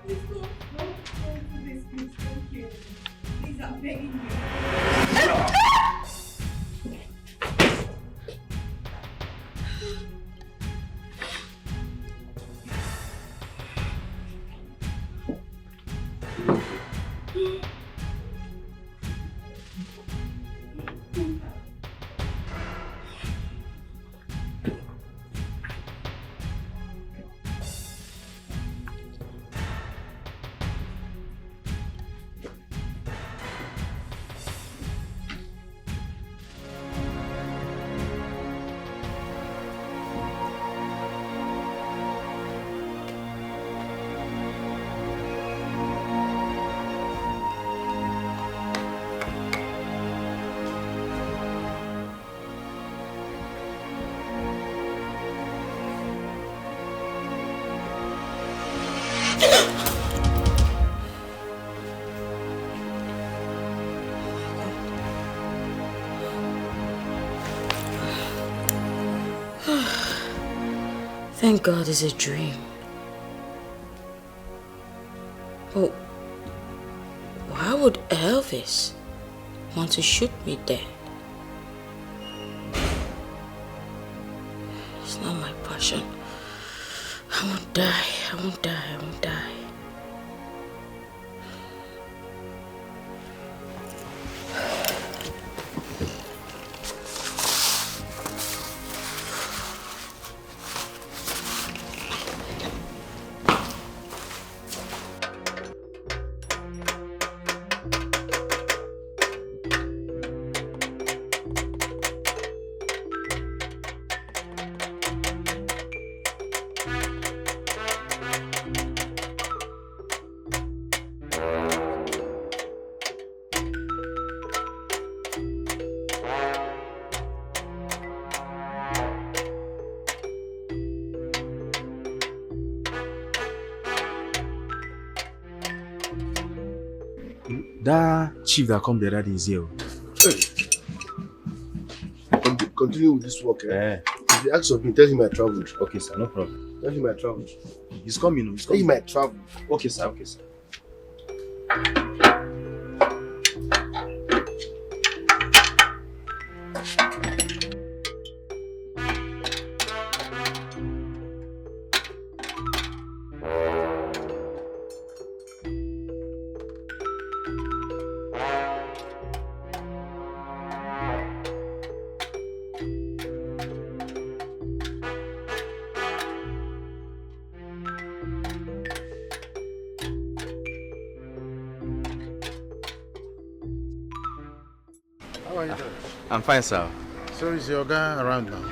Please don't do this, please. Thank you. Please, I'm begging you. Thank God it's a dream. But why would Elvis want to shoot me dead? It's not my passion. I won't die, I won't die, I won't die. That chief that come there is here. Hey. Continue with this work. Eh? If you ask of me, tell him I traveled. Okay, sir, no problem. Tell him I traveled. He's coming. He's Tell coming. him I traveled. Okay, sir. Okay, sir. How are you doing? I'm fine, sir. So is your guy around now?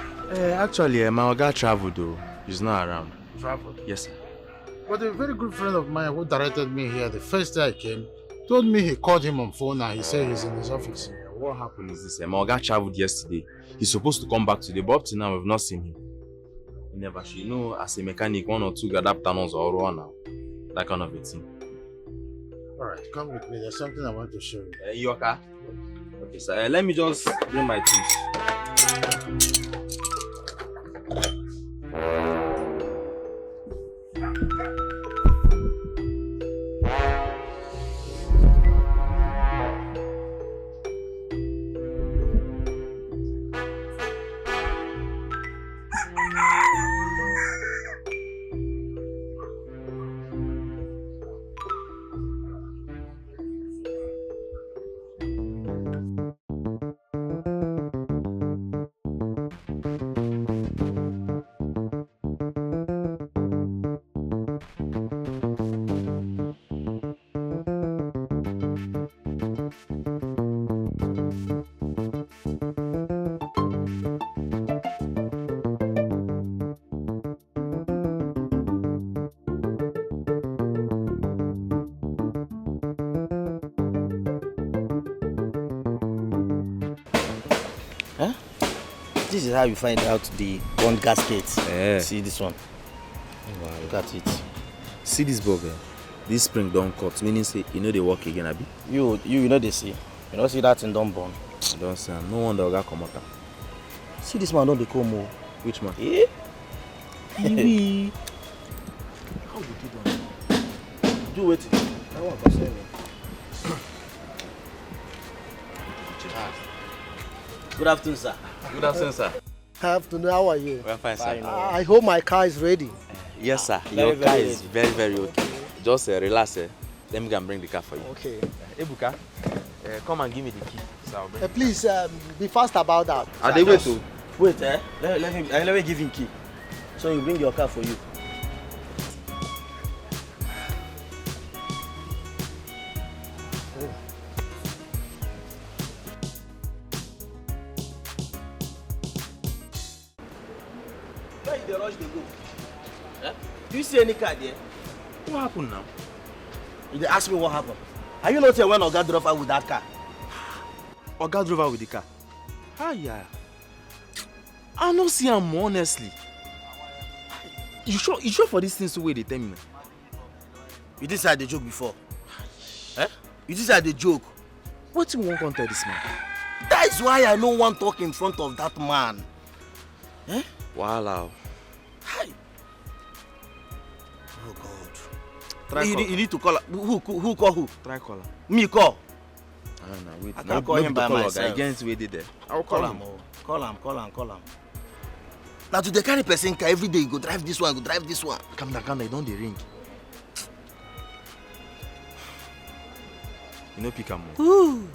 Actually, my guy traveled though. He's not around. Traveled? Yes, sir. But a very good friend of mine who directed me here the first day I came told me he called him on phone and he said he's in his office. What happened is this: my guy traveled yesterday. He's supposed to come back today, but up to now we've not seen him. He never should. You know, as a mechanic, 1 or 2 adapters or one now. That kind of a thing. Alright, come with me. There's something I want to show you. Your car? Okay, sir. Let me just bring my things. This is how you find out the one gasket. Yeah. See this one. Wow, look at it. See this bulb, this spring don't cut, meaning say you know they work again, abi? You know they see. You know see that thing don't burn. Don't say no wonder Oga come out. See this man don't they come more. Which man? Eh? Kiwi. How would you do that? do it. I want to say me. Good afternoon, sir. Good afternoon, sir. Afternoon, how are you? We're fine, sir. I hope my car is ready. Yes, sir. Very, Your car very is very, very okay. Just relax, Let me go and bring the car for you. Okay. Ebuka, come and give me the key. So I'll bring it. Please be fast about that. Are they wait to? Wait, let me give him key. So you bring your car for you. Where you dey rush dey go? Do you see any car there? What happened now? You dey ask me what happened. Are you not here when Oga drove out with that car? Oga drove out with the car. Ah, yeah. I don't see him, honestly. You sure for this thing so way they tell me now? You didn't say the joke before. You didn't say the joke. What do you want to tell this man? That is why I don't want to talk in front of that man. Wow. Hi. Oh God. Try You call. need to call. Who call who? Try call him. Me call. I don't know. Wait. I can't call him by myself. Against where they there. I'll Call him. Call him. Now to the carry person car every day, you go drive this one, Calm down, they don't they ring. You know pick him. Ooh.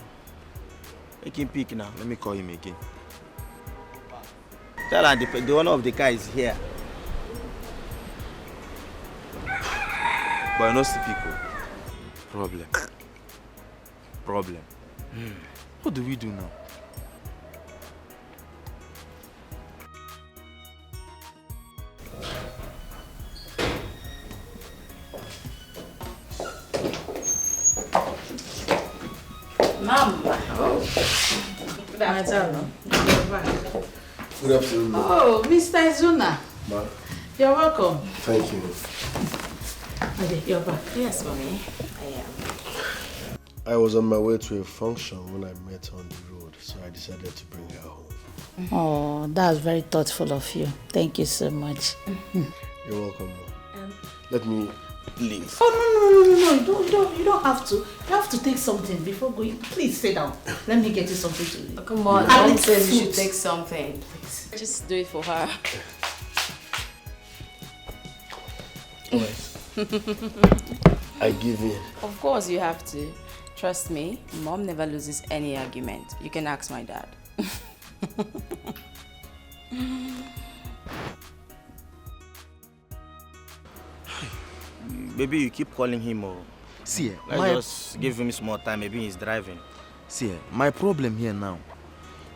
Make him pick now. Let me call him again. Tell her the owner of the car is here. But I know see people. Problem. What do we do now? Mama. Good afternoon. Good afternoon. Oh, Mr. Izuna. Ma. You're welcome. Thank you. Okay, you're back. Yes, mommy. I am. I was on my way to a function when I met her on the road, so I decided to bring her home. Oh, that's very thoughtful of you. Thank you so much. You're welcome, Ma. Let me leave. Oh, no. You don't have to. You have to take something before going. Please sit down. Let me get you something to eat. Oh, come on, At Mom least says you food. should take something. Just do it for her. I give in. Of course you have to. Trust me, Mom never loses any argument. You can ask my dad. Maybe you keep calling him or See, let's just give him small time. Maybe he's driving. see, my problem here now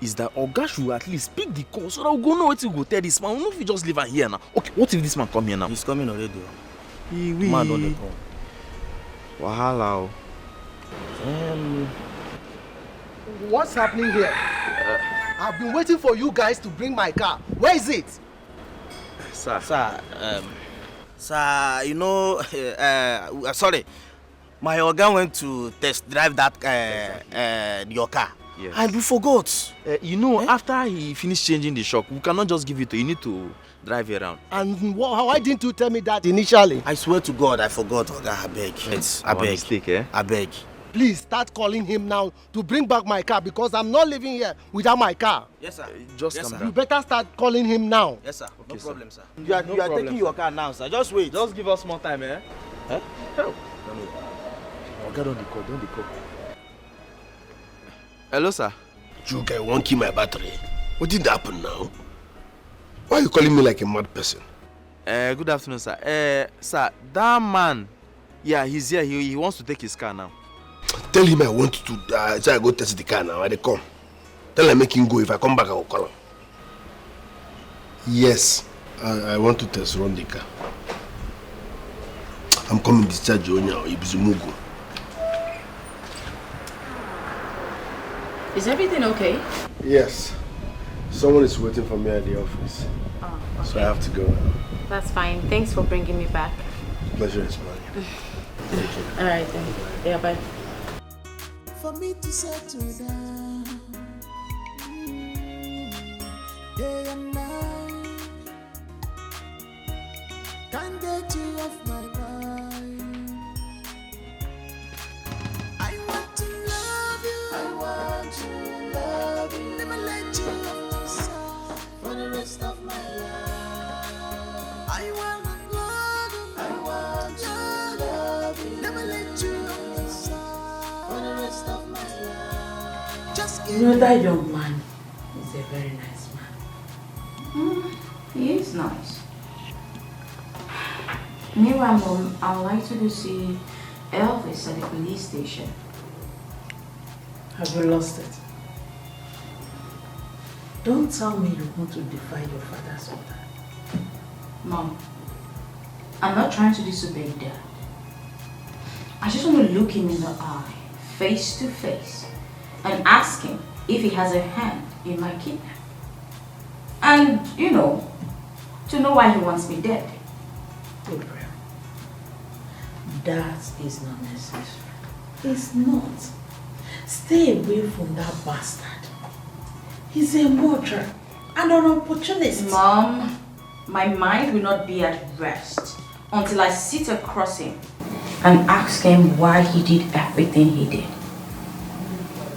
is that Oga should at least pick the call so that we go know what to go tell this man. We know if we just leave her here now. Okay, what if this man come here now? He's coming already. Man Man on the call. Wahala. What's happening here? I've been waiting for you guys to bring my car. Where is it? Sir. Sir, you know, sorry, my Oga went to test drive that your car. Yes. And we forgot. You know, after he finished changing the shock, we cannot just give it to you. You need to drive it around. And why didn't you tell me that initially? I swear to God, I forgot, Oga. I beg. I beg. Mistake, eh? I beg. Please start calling him now to bring back my car because I'm not leaving here without my car. Yes, sir. Just Yes, calm sir. You down. better start calling him now. Yes, sir. No sir. problem, sir. You are problem, taking sir. your car now, sir. Just wait. Just give us more time, eh? Huh? Oga, don't the call. Hello, sir. You guys won't keep my battery. What did happen now? Why are you calling me like a mad person? Good afternoon, sir. Sir, that man, yeah, he's here. He wants to take his car now. Tell him I want to so I go test the car now. I dey come. Tell him make him go. If I come back, I will call him. Yes, I want to test run the car. I'm coming to discharge you now. Ibizumugu. Is everything okay? Yes. Someone is waiting for me at the office. Oh, okay. So I have to go now. That's fine. Thanks for bringing me back. Pleasure is mine. Thank you. All right then. Yeah, bye. For me to settle down, day and night, can't get you off my mind. I want to love you. Never let you off the side for the rest of my life. Just give You know that young man is a very nice man. He is nice. Meanwhile, Mom, I would like to go see Elvis at the police station. Have you lost it? Don't tell me you want to defy your father's order. Mom, I'm not trying to disobey Dad. I just want to look him in the eye, face to face, and ask him if he has a hand in my kidnapping. And, you know, to know why he wants me dead. Gabriel, that is not necessary. It's not. Stay away from that bastard. He's a murderer and an opportunist. Mom, my mind will not be at rest until I sit across him and ask him why he did everything he did.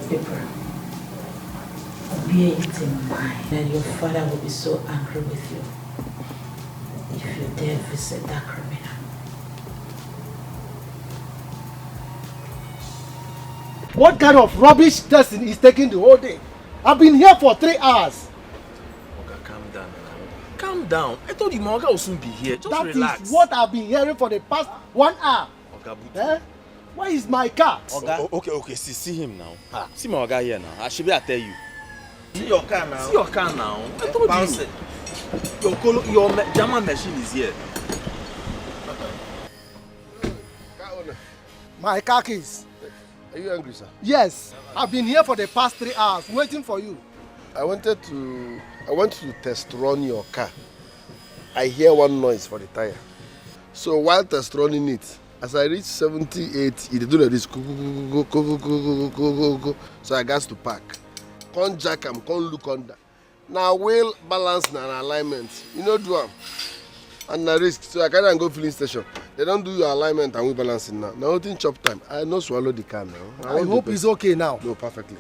Gabriel, bear it in mind that your father will be so angry with you if you dare visit that criminal. What kind of rubbish testing is taking the whole day? I've been here for 3 hours. Oga, calm down now. Calm down. I told you my Oga will soon be here. Just relax. That is what I've been hearing for the past 1 hour. Oga, Eh? Where is my car? Oga. Okay. See him now. See my Oga here now. I should be I tell you. See your car now. See your car now. I told Bounce you. Your German machine is here. My car keys. Are you angry, sir? Yes, I've been here for the past 3 hours waiting for you. I went to test run your car. I hear one noise for the tire. So while test running it, as I reach 78, it do like this. Go. So I got to park. Can't jack am, can't look under. Now wheel balance and alignment. You know do am. And na risk. So I carry and go filling station. They don't do your alignment and wheel balancing now. Now nothing chop time. I no swallow the car now. I hope it's okay now. No, perfectly.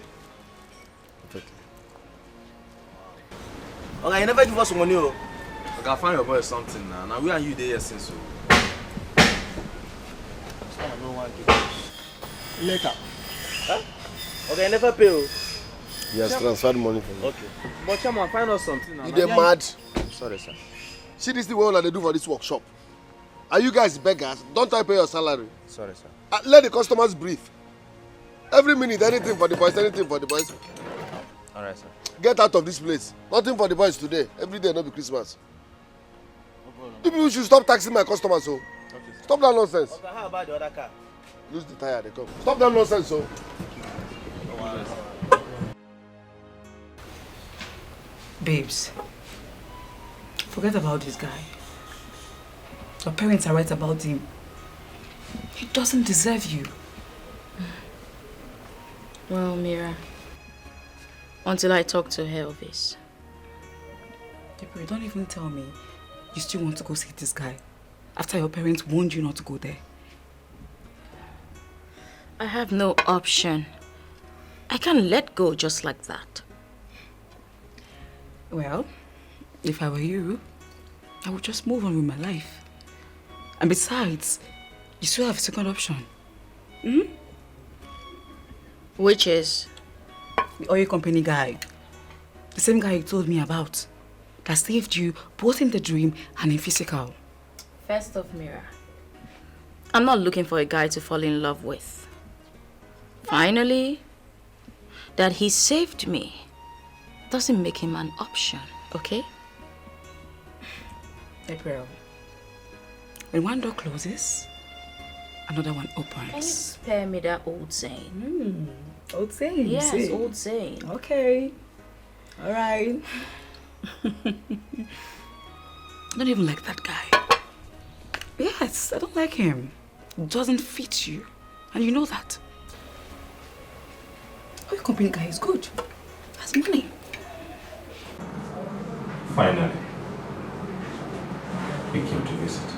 Okay, you never give us money. Oga, find your boy something now. Now we and you there since so. No one give us. Later. Huh? Okay, you never pay. He has transferred money for me. Okay. But Chairman, find us something now. You dey mad? Sorry, sir. See this thing what they do for this workshop. Are you guys beggars? Don't I pay your salary? Sorry, sir. Let the customers breathe. Every minute, anything for the boys, anything for the boys. Alright, sir. Get out of this place. Nothing for the boys today. Every day, no be Christmas. You people should stop taxing my customers, so. Okay, sir. Stop that nonsense. Okay, how about the other car? Lose the tire, they come. Stop that nonsense, so. Babes, forget about this guy. Your parents are right about him. He doesn't deserve you. Well, Mira, until I talk to Elvis. Gabriel, don't even tell me you still want to go see this guy after your parents warned you not to go there. I have no option. I can't let go just like that. Well, if I were you, I would just move on with my life. And besides, you still have a second option. Which is? The oil company guy. The same guy you told me about. That saved you both in the dream and in physical. First off, Mira, I'm not looking for a guy to fall in love with. Finally, that he saved me doesn't make him an option, okay? April, when one door closes, another one opens. Can you spare me that old saying? Old saying? Yes, say. old saying. Okay. All right. I don't even like that guy. Yes, I don't like him. It doesn't fit you. And you know that. Oh, your company guy is good. Has money. Finally, we came to visit.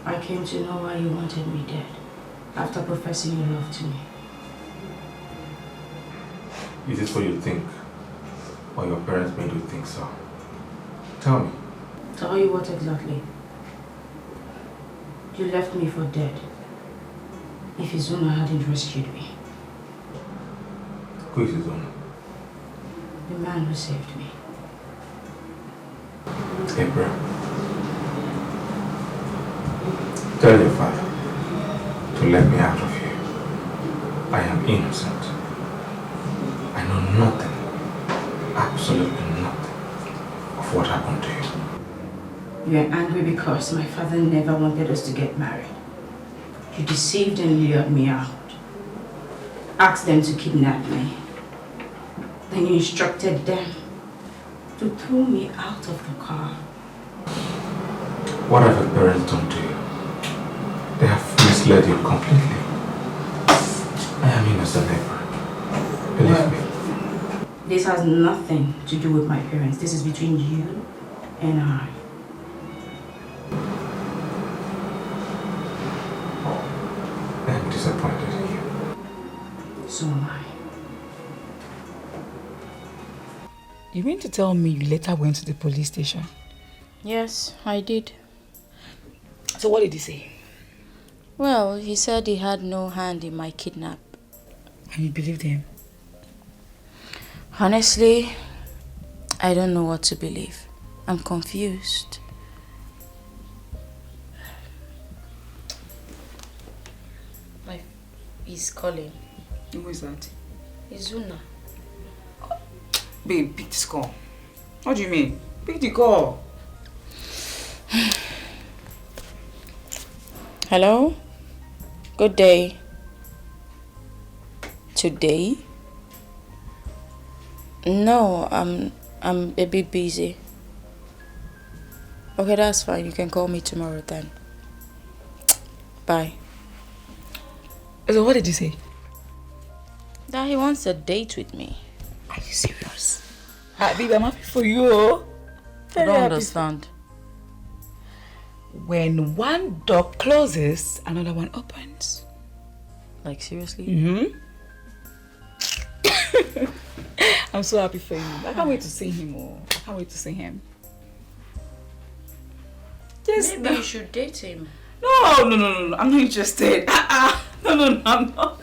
I came to know why you wanted me dead after professing your love to me. Is this what you think? Or your parents made you think so? Tell me. Tell you what exactly? You left me for dead. If Izuna hadn't rescued me. Who is Izuna? The man who saved me. April. Tell your father to let me out of here. I am innocent. I know nothing, absolutely nothing of what happened to you. You are angry because my father never wanted us to get married. You deceived and lured me out. Asked them to kidnap me. Then you instructed them to throw me out of the car. What have your parents done to you? They have misled you completely. I am innocent, April. Believe me. This has nothing to do with my parents. This is between you and I. I am disappointed in you. So am I. You mean to tell me you later went to the police station? Yes, I did. So what did he say? Well, he said he had no hand in my kidnap. And you believed him? Honestly, I don't know what to believe. I'm confused. He's calling. Who is that? Izuna. Babe, pick this call. What do you mean? Pick the call. Hello? Good day. Today? No, I'm a bit busy. Okay, that's fine. You can call me tomorrow then. Bye. So what did he say? That he wants a date with me. Are you serious? Babe, I'm happy for you. I don't understand. When one door closes, another one opens. Like seriously? Mm-hmm. I'm so happy for you. I can't wait to see him. I can't wait to see him. Yes, maybe you should date him. No. I'm not interested. No, I'm not.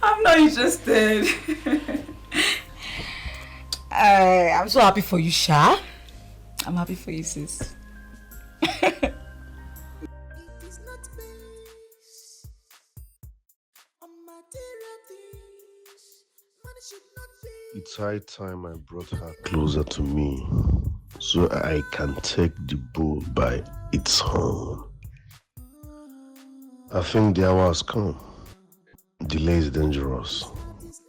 I'm not interested. I'm so happy for you, Sha. I'm happy for you, sis. It's high time I brought her closer to me so I can take the bull by its horn. I think the hour has come. Delay is dangerous,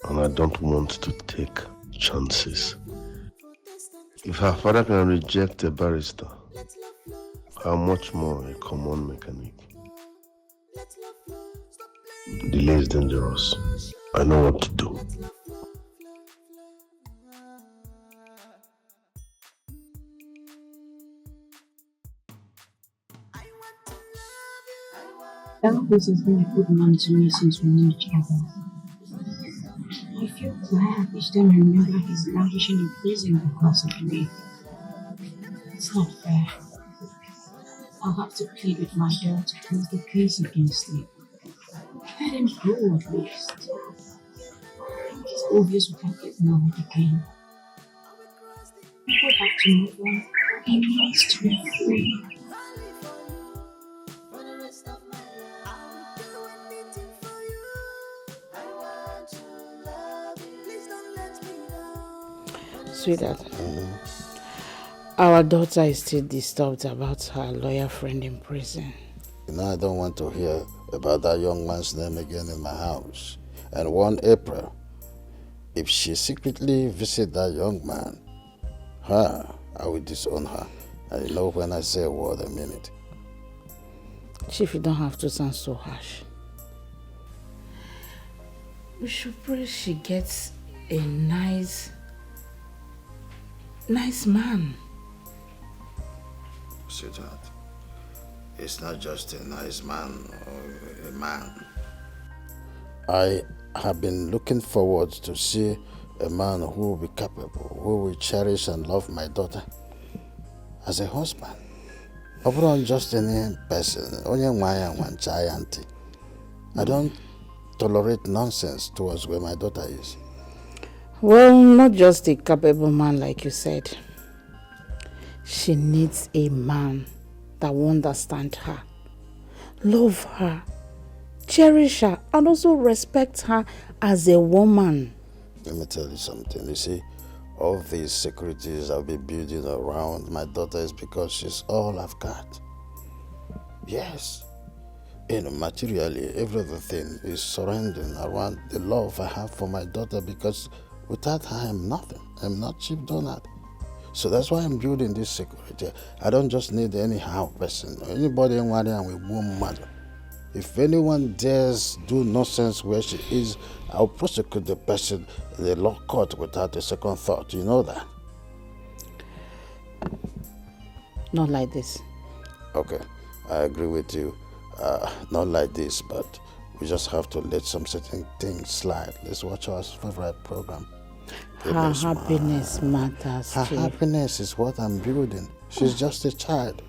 and I don't want to take chances. If her father can reject a barrister, how much more a common mechanic? Delay is dangerous. I know what to do. Elvis has been a good man to me since we knew each other. I feel glad each time I remember he's languishing in prison because of me. It's not fair. I'll have to plead with my dad to close the case against him. Let him go at least. It's obvious we can't get married again. People have to move on. He wants to be free. Sweetheart, our daughter is still disturbed about her lawyer friend in prison. You know, I don't want to hear about that young man's name again in my house. And 1 April, if she secretly visits that young man, I will disown her. And you know, when I say a word, I mean it. Chief, you don't have to sound so harsh. We should pray she gets a nice man. Sweetheart, it's not just a nice man or a man. I have been looking forward to see a man who will be capable, who will cherish and love my daughter. as a husband. Overall, just any person. I don't tolerate nonsense towards where my daughter is. Well, not just a capable man like you said. She needs a man that will understand her, love her, cherish her, and also respect her as a woman. Let me tell you something. You see, all these securities I'll be building around my daughter is because she's all I've got. Yes. Materially, everything is surrounding around the love I have for my daughter, because without her, I'm nothing. I'm not cheap donut. So that's why I'm building this security. I don't just need anyhow person. Anybody in Wadian with one mother. If anyone dares do nonsense where she is, I'll prosecute the person in the law court without a second thought. You know that? Not like this. Okay, I agree with you. Not like this, but we just have to let some certain things slide. Let's watch our favorite program. Her happiness matters. Her happiness is what I'm building. She's just a child.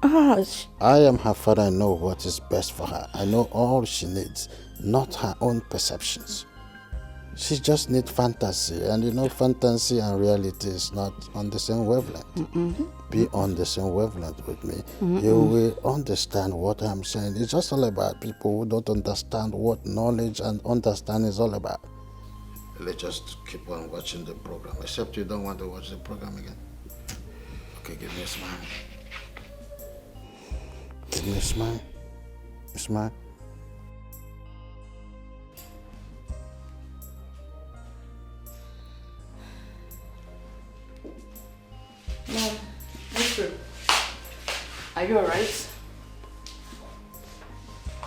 I am her father. I know what is best for her. I know all she needs, not her own perceptions. She just needs fantasy, and fantasy and reality is not on the same wavelength. Be on the same wavelength with me. You will understand what I'm saying. It's just all about people who don't understand what knowledge and understanding is all about. Let's just keep on watching the program, except you don't want to watch the program again. Okay, give me a smile. Give me a smile. A smile. Mom, listen. Are you alright?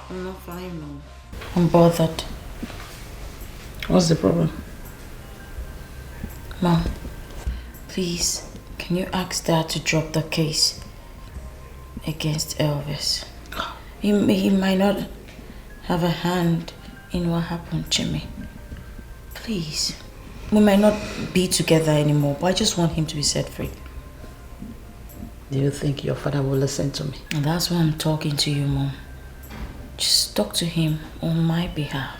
I'm not fine, Mom. I'm bothered. What's the problem? Mom, please, can you ask Dad to drop the case against Elvis? He might not have a hand in what happened to me. Please. We might not be together anymore, but I just want him to be set free. Do you think your father will listen to me? And that's why I'm talking to you, Mom. Just talk to him on my behalf.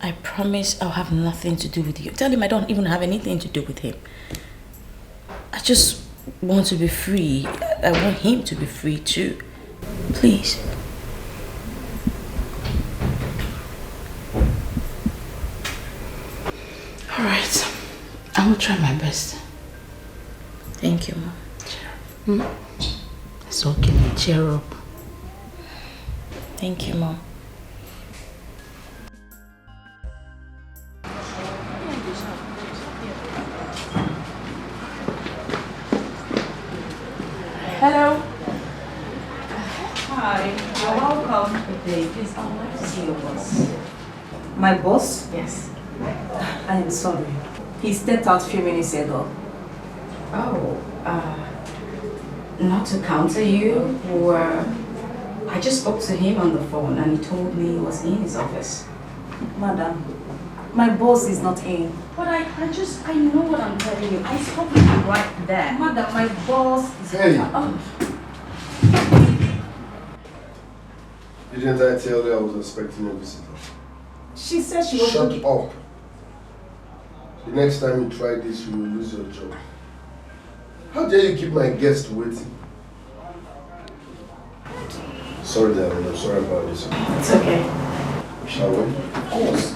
I promise I'll have nothing to do with you. Tell him I don't even have anything to do with him. I just want to be free. I want him to be free too. Please. Alright. I will try my best. Thank you, Mom. It's okay. Cheer up. Thank you, Mom. Hello. Hi. You're welcome. Good day. Please, I would like to see your boss. My boss? Yes. I am sorry. He stepped out a few minutes ago. Oh, not to counter you, or I just spoke to him on the phone and he told me he was in his office. Madam, my boss is not in. But I know what I'm telling you. I spoke with him right there. Madam, my boss is Hey! Didn't I tell you I was expecting a visitor? She said she was Shut up. The next time you try this, you will lose your job. How dare you keep my guest waiting? Sorry, darling. I'm sorry about this. It's okay. Shall we? Of course.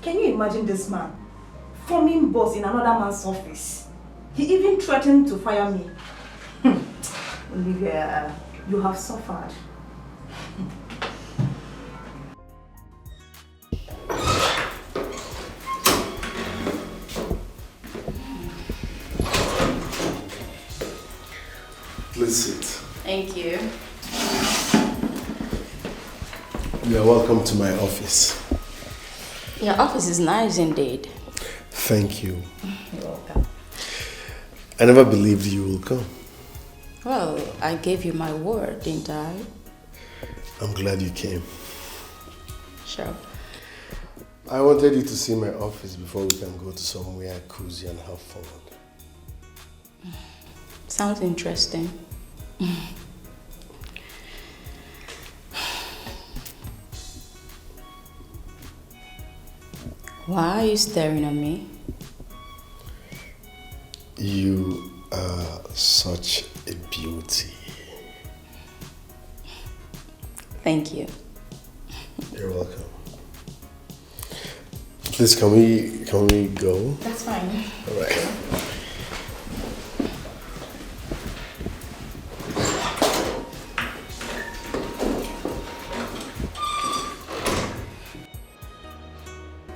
Can you imagine this man forming boss in another man's office? He even threatened to fire me. Olivia, you have suffered. Please sit. Thank you. You are welcome to my office. Your office is nice indeed. Thank you. You're welcome. I never believed you will come. Well, I gave you my word, didn't I? I'm glad you came. Sure. I wanted you to see my office before we can go to somewhere cozy and have fun. Sounds interesting. Why are you staring at me? You are such a beauty. Thank you. You're welcome. Please, can we go? That's fine. All right.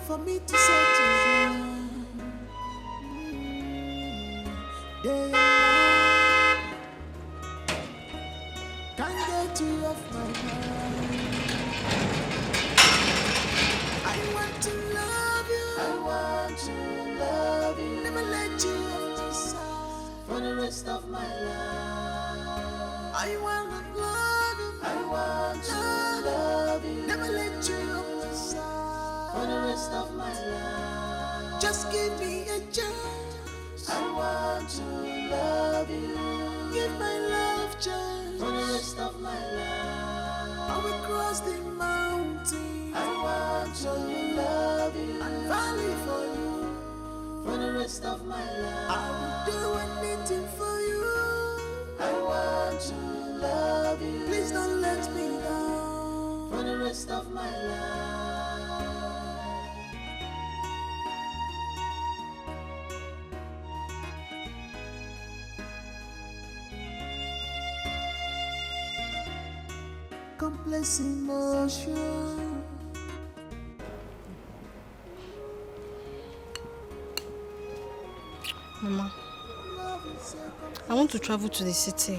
For me to settle down, day and night, can't get you off my mind. I want to love you, I want to love you, never let you off my side for the rest of my life. I want to love you, I want to love you, never let you off my side for the rest of my life. Just give me a chance. I want to love you. Give my love chance for the rest of my life. I will cross the mountain. I want to love you and valley for you for the rest of my life. I will do anything for you. I want to love you. Please don't let me down for the rest of my life. Complex emotion. Mama, I want to travel to the city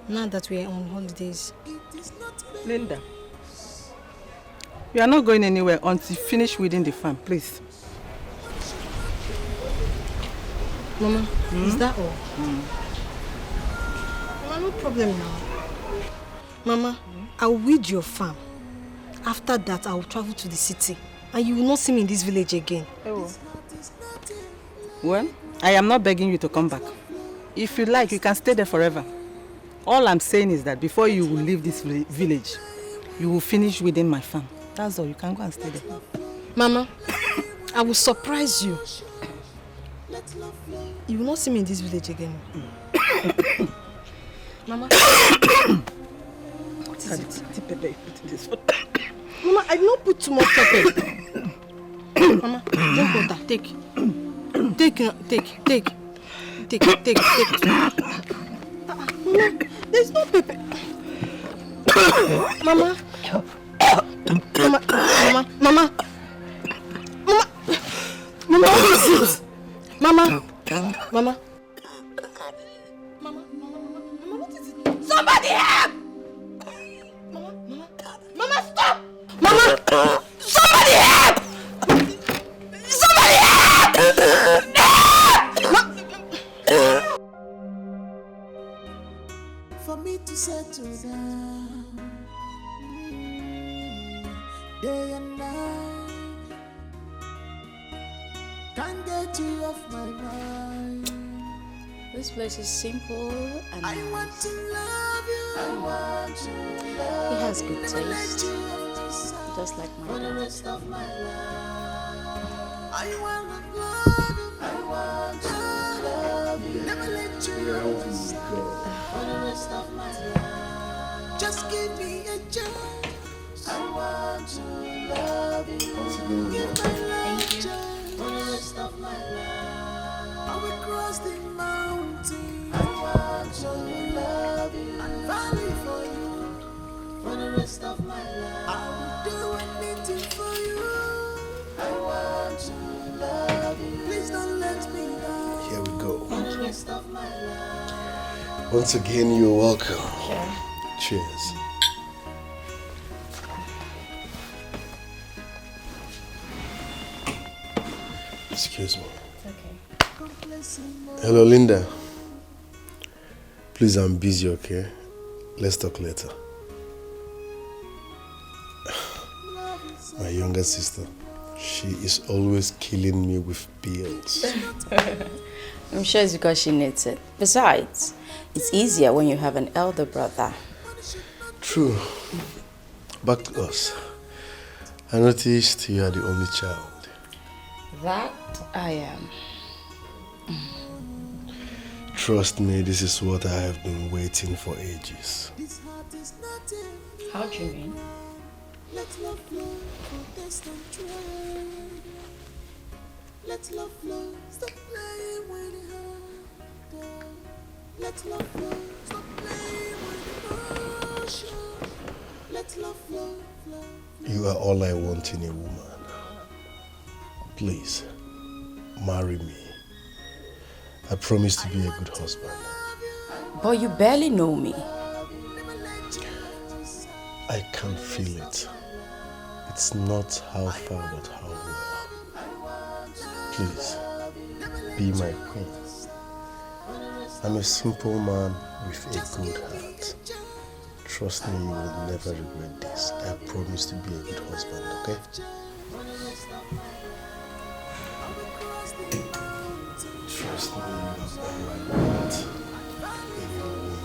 now that we are on holidays. Linda, we are not going anywhere until you finish weeding the farm, please. Mama, is that all? Mama, no problem now. Mama, I'll weed your farm. After that, I will travel to the city. And you will not see me in this village again. Oh. Well, I am not begging you to come back. If you like, you can stay there forever. All I'm saying is that before you will leave this village, you will finish weeding my farm. That's all. You can go and stay there. Mama, I will surprise you. You will not see me in this village again. Mama. What is it? The pepper you put in this water. Mama, I did not put too much pepper. Mama, drink water. Take. Mama, there's no pepper. Mama. Mama. What is it? Somebody help! Mama, stop! Mama! Somebody help! Somebody help! For me to settle down, day and night, can't get you off my mind. This place is simple and I want to love you. I want to love you. it has good taste, just like my for the dad. rest of my life. I want to love you. I want to love you. Never let you off my side for the rest of my life. Just give me a chance. I want to love you. Give my love chance for the rest of my life. I will cross the mountain. I want to love you and valley for you for the rest of my life. I will do anything for you. I want to love you. Please don't let me down. Here we go. For the rest of my life. Once again, you're welcome. Sure. Cheers. Excuse me. Okay. Hello, Linda. Please, I'm busy, okay? Let's talk later. My younger sister, she is always killing me with bills. I'm sure it's because she needs it. Besides, it's easier when you have an elder brother. True. Back to us. I noticed you are the only child. That I am. Trust me, this is what I have been waiting for ages. How do you mean? Let love flow for distant train. Let love flow, stop playing with the heart. Let love flow, stop playing with the emotion. Let love flow, flow. You are all I want in a woman. Please, marry me. I promise to be a good husband. But you barely know me. I can feel it. It's not how far, but how well. Please, be my queen. I'm a simple man with a good heart. Trust me, you will never regret this. I promise to be a good husband, okay? Trust me, you are all I want in your woman.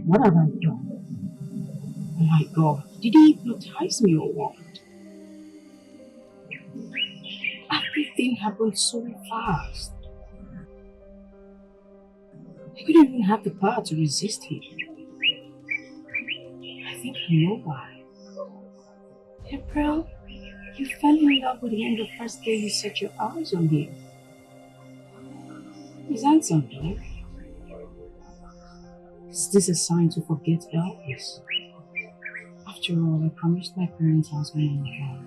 What have I done? Oh my God, did he hypnotize me or what? Everything happened so fast. I couldn't even have the power to resist him. I think I know why. April, you fell in love with him the first day you set your eyes on him. He's handsome though. Is this a sign to forget Elvis? After all, I promised my parents I was going to marry.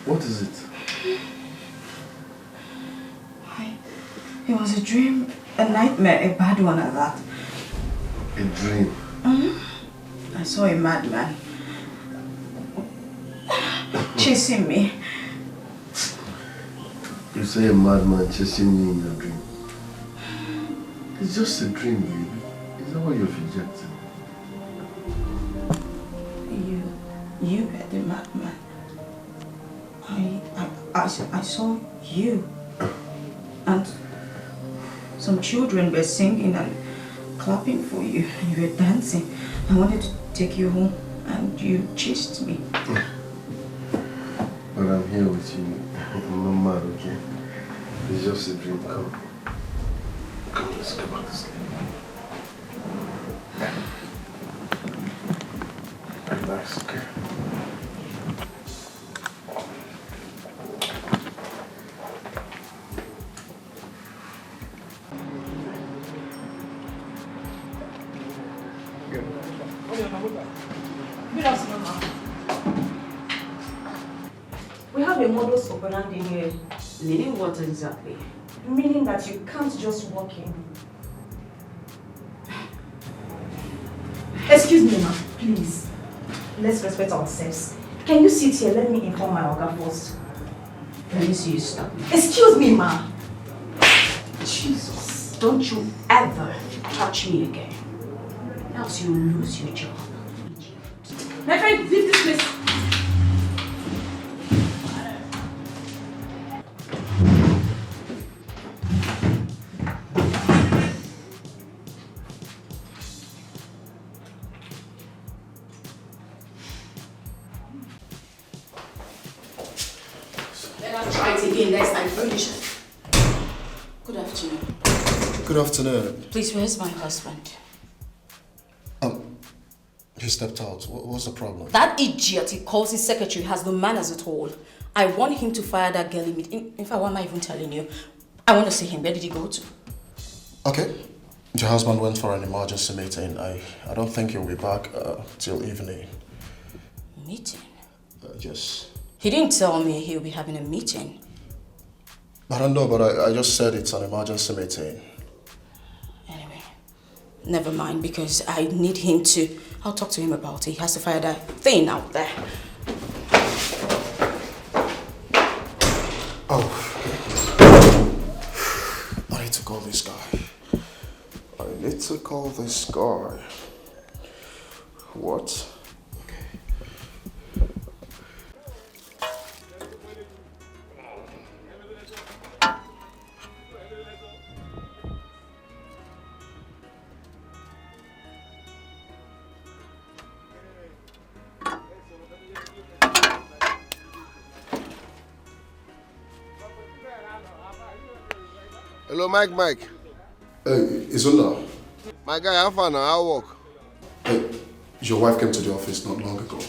What is it? It was a dream, a nightmare, a bad one at that. A dream? I saw a madman chasing me. You say a madman chasing me in your dream? It's just a dream, baby. Is that what you're projecting? You were the madman. I saw you. And some children were singing and clapping for you. And you were dancing. I wanted to take you home and you chased me. But I'm here with you. I'm not mad, okay? It's just a dream. Come. Come, let's go back to sleep. Relax, okay? Good afternoon, ma'am. We have a modus operandi here. Meaning what exactly? Meaning that you can't just walk in. Excuse me, ma'am, please. Let's respect ourselves. Can you sit here? Let me inform my Oga first. Let me see you stop. Excuse me, ma'am. Jesus, don't you ever touch me again. Else you'll lose your job. My friend, leave this place. better try it again next time. Finish. Good afternoon. Good afternoon. Please, where's my husband? He stepped out. What's the problem? That idiot he calls his secretary has no manners at all. I want him to fire that girl immediately. In fact, why am I even telling you? I want to see him. Where did he go to? Okay. Your husband went for an emergency meeting. I don't think he'll be back till evening. Meeting? Yes. He didn't tell me he'll be having a meeting. I don't know, but I just said it's an emergency meeting. Anyway, never mind, because I need him to... I'll talk to him about it. He has to fire that thing out there. Oh. I need to call this guy. What? Hello, Mike. Hey, Izunda. My guy, how far now? I'll walk. Hey, your wife came to the office not long ago.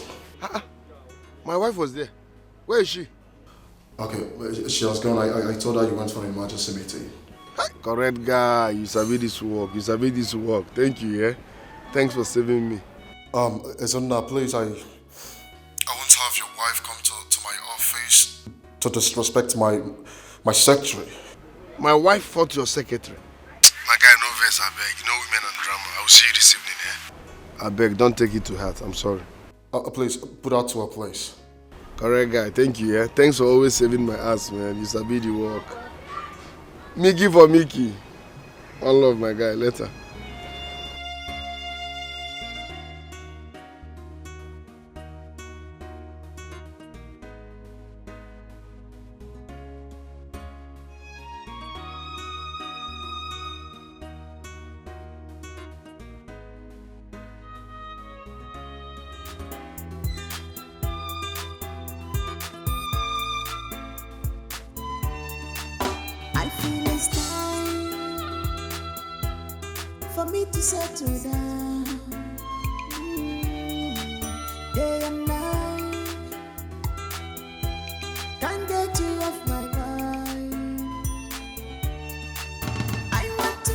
My wife was there. Where is she? Okay, she has gone. I told her you went for an emergency meeting. Correct guy. You sabi this work. Thank you, yeah? Thanks for saving me. Izunda, please, I won't have your wife come to my office to disrespect my secretary. My wife fought your secretary. My guy, no verse, I beg. You know women and drama. I will see you this evening, eh? I beg, don't take it to heart. I'm sorry. Please, put her to her place. Correct guy, thank you, yeah? Thanks for always saving my ass, man. You sabi the work. Mickey for Mickey. One love, my guy. Later. For me to settle down, day and night, can't get you off my mind. I want to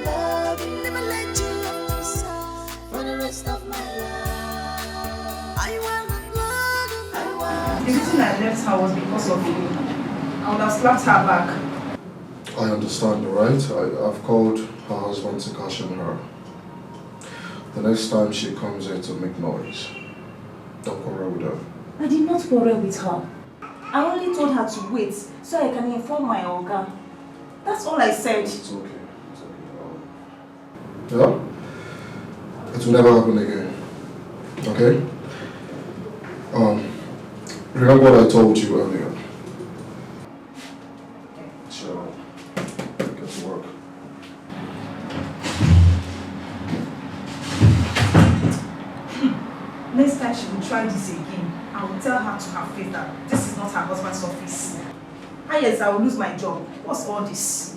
love you, never let you off my side for the rest of my life. I want The reason I left her was because of you. I would have slapped her back. I understand, right? I've called her husband to caution her. The next time she comes here to make noise, don't quarrel with her. I did not quarrel with her. I only told her to wait so I can inform my Oga. That's all I said. It's okay. Yeah? It will never happen again. Okay? Remember what I told you earlier. So, get to work. Next time she will try this again, I will tell her to her face that this is not her husband's office. And yes, I will lose my job. What's all this?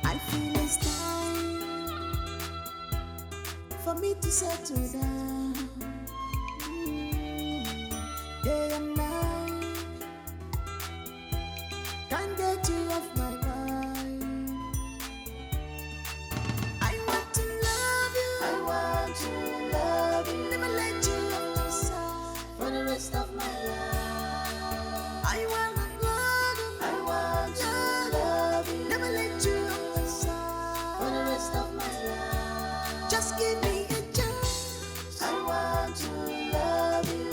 I feel it's time for me to settle down. Day and night, can't get you off my mind. I want to love you, never let you off my side for the rest of my life. I want to love you, never let you off my side for the rest of my life. Just give me a chance. I want to love you,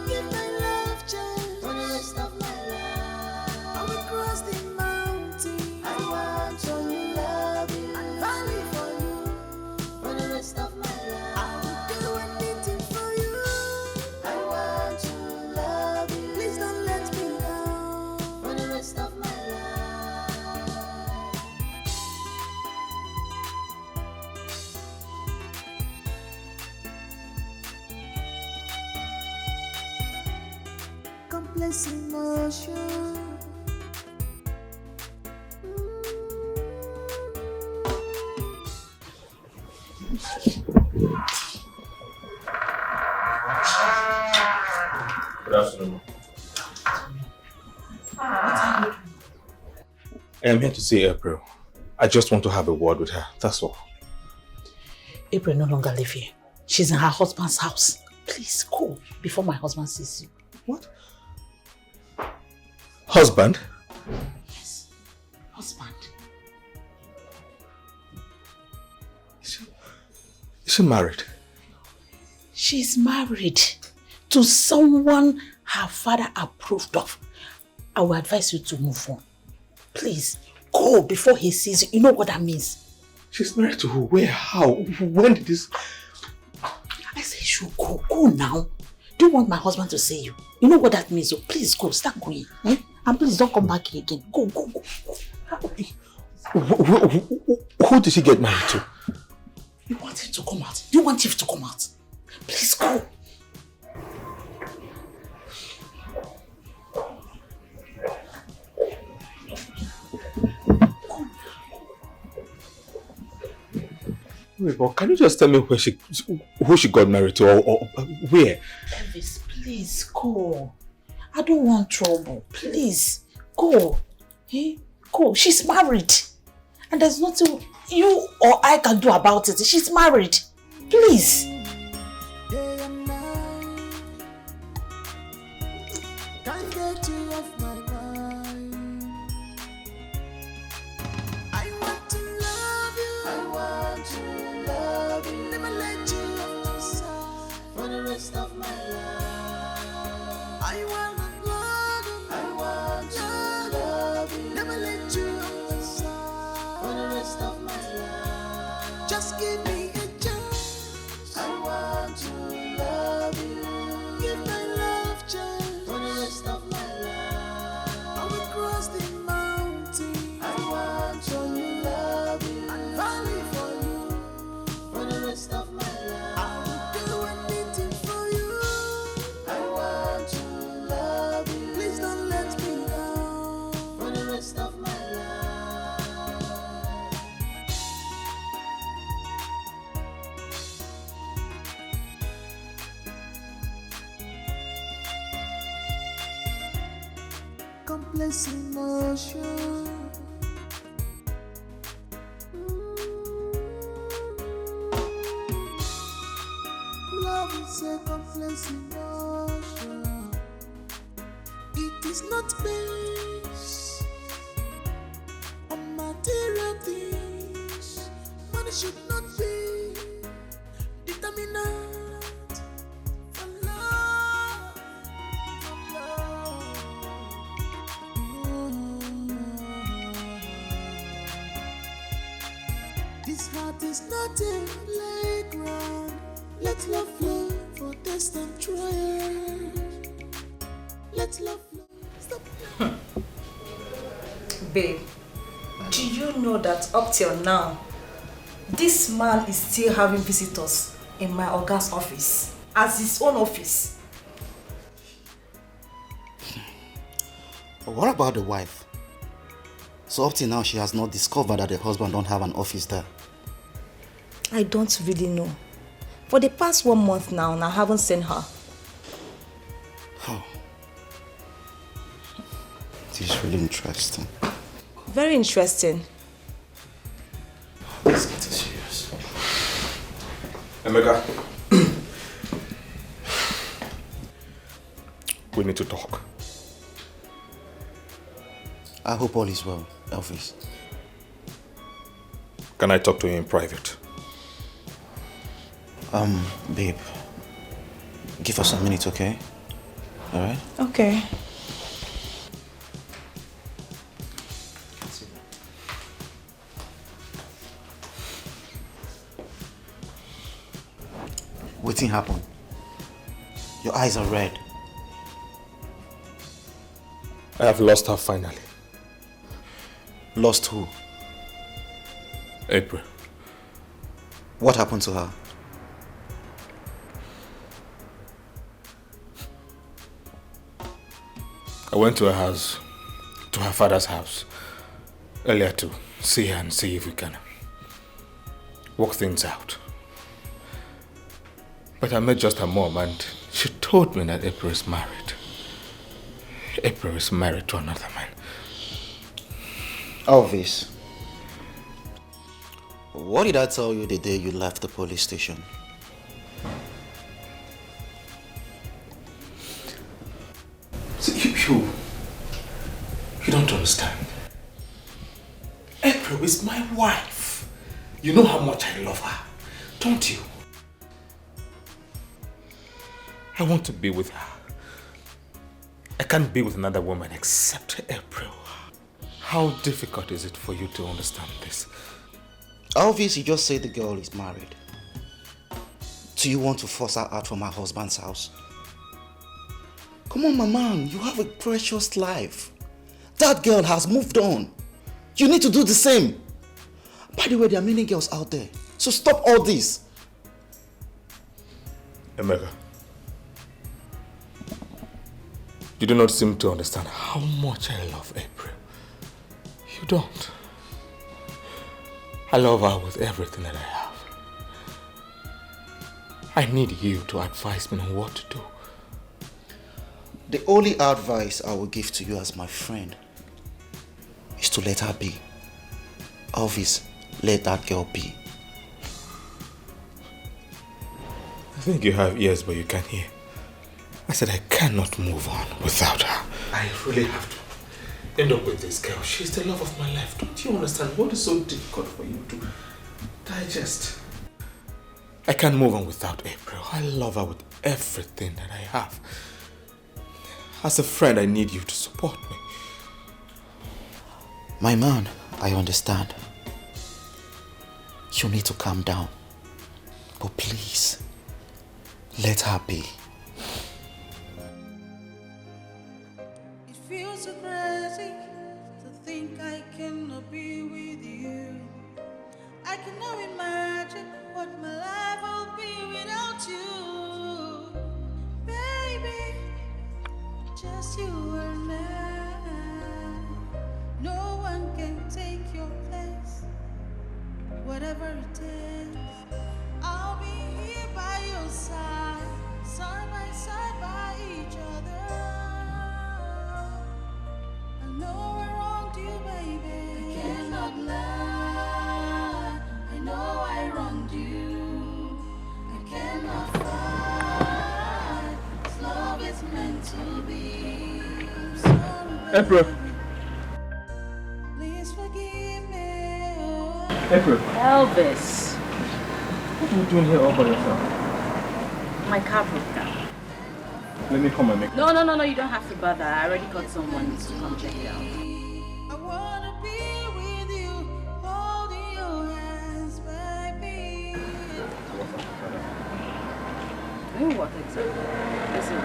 give my love chance for the rest of my life. I will cross the complex emotion. Good afternoon. I am here to see April. I just want to have a word with her, that's all. April no longer lives here. She's in her husband's house. Please go before my husband sees you. What? Husband? Yes, husband. Is she married? She's married to someone her father approved of. I will advise you to move on. Please, go before he sees you. You know what that means? She's married to who? Where? How? When did this... I say you should go. Go now. Do you want my husband to see you? You know what that means, so please go. Start going. Eh? And please don't come back here again. Go, go, go. Who did she get married to? You want him to come out? You want him to come out? Please go. Wait, but can you just tell me who she got married to or where? Elvis, please go. I don't want trouble. Please go. Eh? Go. She's married. And there's nothing you or I can do about it. She's married. Please. Day and night, can't get you off my mind. I want to love you. I want to love you. Never let you off my side for the rest of my life. I want to love you. I want to love you. Never let you off my side for the rest of my life. Just give me a chance. I want to love you. Give my love chance for the rest of my life. I will cross the mountain. I want to love you. And valley for you for the rest of my life. I will do anything for you. I want to love you. Please don't let me down for the rest of my life. Complex emotion. Love is a complex emotion. It is not based on material things. Money should not be determinant for love. For love. This heart is not a playground. Let love flow for test and trial. Let love flow. Stop. Babe, do you know that up till now, this man is still having visitors in my Oga's office, as his own office? But what about the wife? So up till now, she has not discovered that the husband don't have an office there. I don't really know. For the past 1 month now, and I haven't seen her. Oh. This is really interesting. Very interesting. Let's get this serious. Emeka. We need to talk. I hope all is well, Elvis. Can I talk to you in private? Babe. Give us a minute, okay? Alright? Okay. What thing happened? Your eyes are red. I have lost her finally. Lost who? April. What happened to her? went to her house, to her father's house, earlier to see her and see if we can work things out. But I met just her mom and she told me that April is married. April is married to another man. Elvis, what did I tell you the day you left the police station? See, you don't understand. April is my wife. You know how much I love her, don't you? I want to be with her. I can't be with another woman except April. How difficult is it for you to understand this? Elvis, you just said the girl is married. Do you want to force her out from her husband's house? Come on, my man, you have a precious life. That girl has moved on. You need to do the same. By the way, there are many girls out there. So stop all this. Emeka, you do not seem to understand how much I love April. You don't. I love her with everything that I have. I need you to advise me on what to do. The only advice I will give to you as my friend is to let her be. Elvis, let that girl be. I think you have ears but you can't hear. I said I cannot move on without her. I really have to end up with this girl. She's the love of my life. Don't you understand what is so difficult for you to digest? I can't move on without April. I love her with everything that I have. As a friend, I need you to support me. My man, I understand. You need to calm down. But please, let her be. It feels so crazy to think I cannot be with you. I cannot imagine what my life will be without you. Baby, just you and I. No one can take your place. Whatever it takes, I'll be here by your side, side by side by each other. I know I wronged you, baby. I cannot lie. I know I wronged you. I cannot fight. This love is meant to be. I'm sorry, April. please forgive me. April. Elvis. What are you doing here all by yourself? My car broke down. Let me come and make No, you don't have to bother. I already got someone to come check it out. I wanna be with you, holding your hands, baby. What exactly? Listen,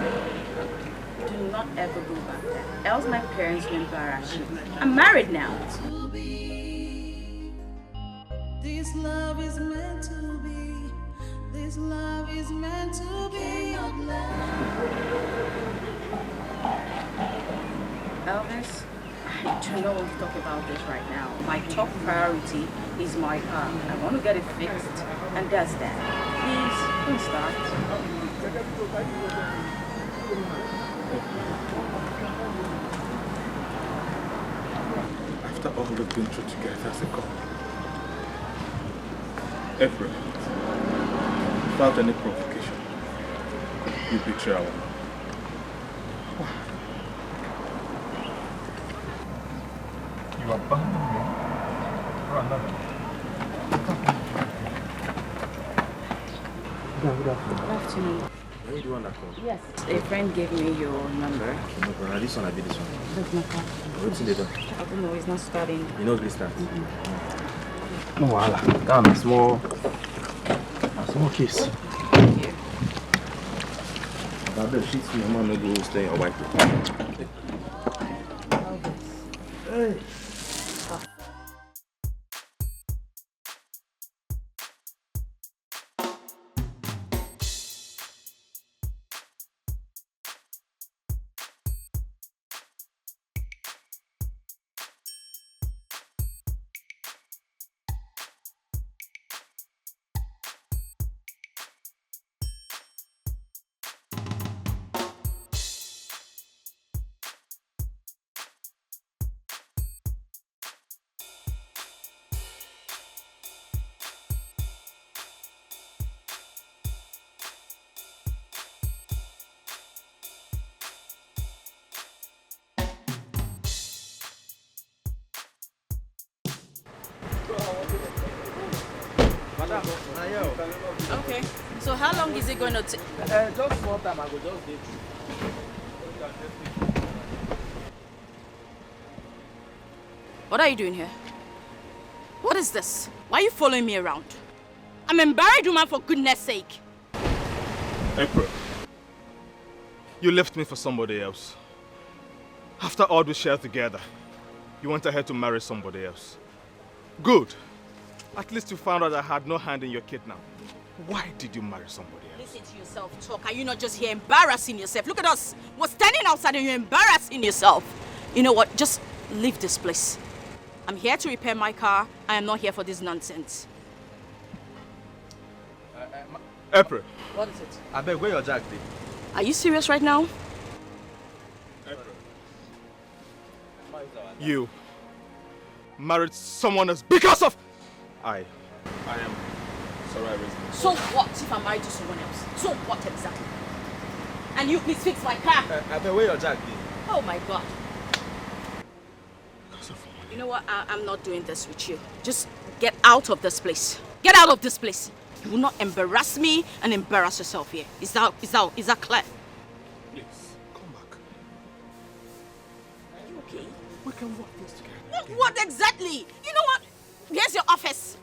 do not ever go back there. Else my parents will embarrass you. I'm married now. This love is meant to be. This love is meant to be. Elvis, I do not want to talk about this right now. My top priority is my car. I want to get it fixed, and that's that. Please, don't start. After all we've been through together as a couple, April, without any provocation, you betray our love. You abandoned me for another. Good afternoon. Where do you want to call? Yes. A friend gave me your number. No problem. This one, I be this one. That's my car. What's in the door? I don't know, it's not starting. You know this start? No, wahala. Come, small kiss. Thank you. I bet she's my mom no go stay or wipe it. Hey. Okay. So how long is it going to take? Just small time, I go just get you. What are you doing here? What is this? Why are you following me around? I'm a married woman, for goodness sake. April, you left me for somebody else. After all we shared together, you went ahead to marry somebody else. Good. At least you found out I had no hand in your kidnap. Why did you marry somebody else? Listen to yourself talk. Are you not just here embarrassing yourself? Look at us. We're standing outside and you're embarrassing yourself. You know what? Just leave this place. I'm here to repair my car. I am not here for this nonsense. April. What is it? I beg, where your jack dey? Are you serious right now? You married someone else because of... I am sorry I raised you. So what if I'm married to someone else? So what exactly? And you please fix my car. I beg, where your jack dey? Oh my God. You know what? I'm not doing this with you. Just get out of this place. Get out of this place. You will not embarrass me and embarrass yourself here. Is that clear? Please, come back. Are you okay? We can work this together. What exactly? You know what? Here's your office.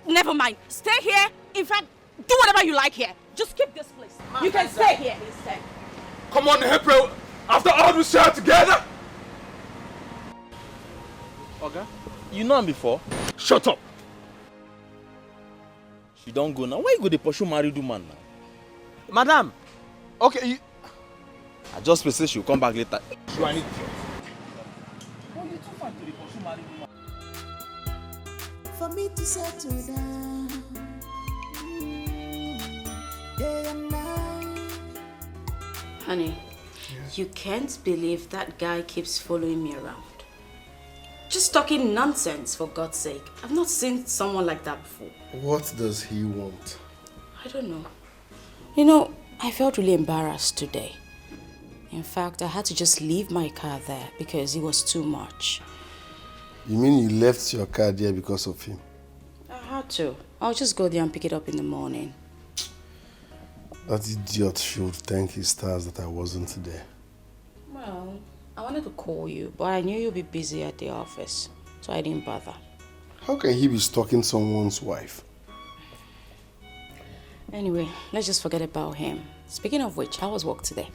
Never mind. Stay here. In fact, do whatever you like here. Just keep this place. You can stay here instead. Come on, April. After all we shared together. Oga, you know him before? Shut up. She don't go now. Why you go to pursue married woman now? Madam, okay, you... I just say she'll come back later. You are an idiot. For me to settle down, day and night. Honey, you can't believe that guy keeps following me around. Just talking nonsense, for God's sake. I've not seen someone like that before. What does he want? I don't know. You know, I felt really embarrassed today. In fact, I had to just leave my car there because it was too much. You mean you left your car there because of him? I had to. I'll just go there and pick it up in the morning. That idiot should thank his stars that I wasn't there. Well, I wanted to call you, but I knew you'd be busy at the office, so I didn't bother. How can he be stalking someone's wife? Anyway, let's just forget about him. Speaking of which, how was work today?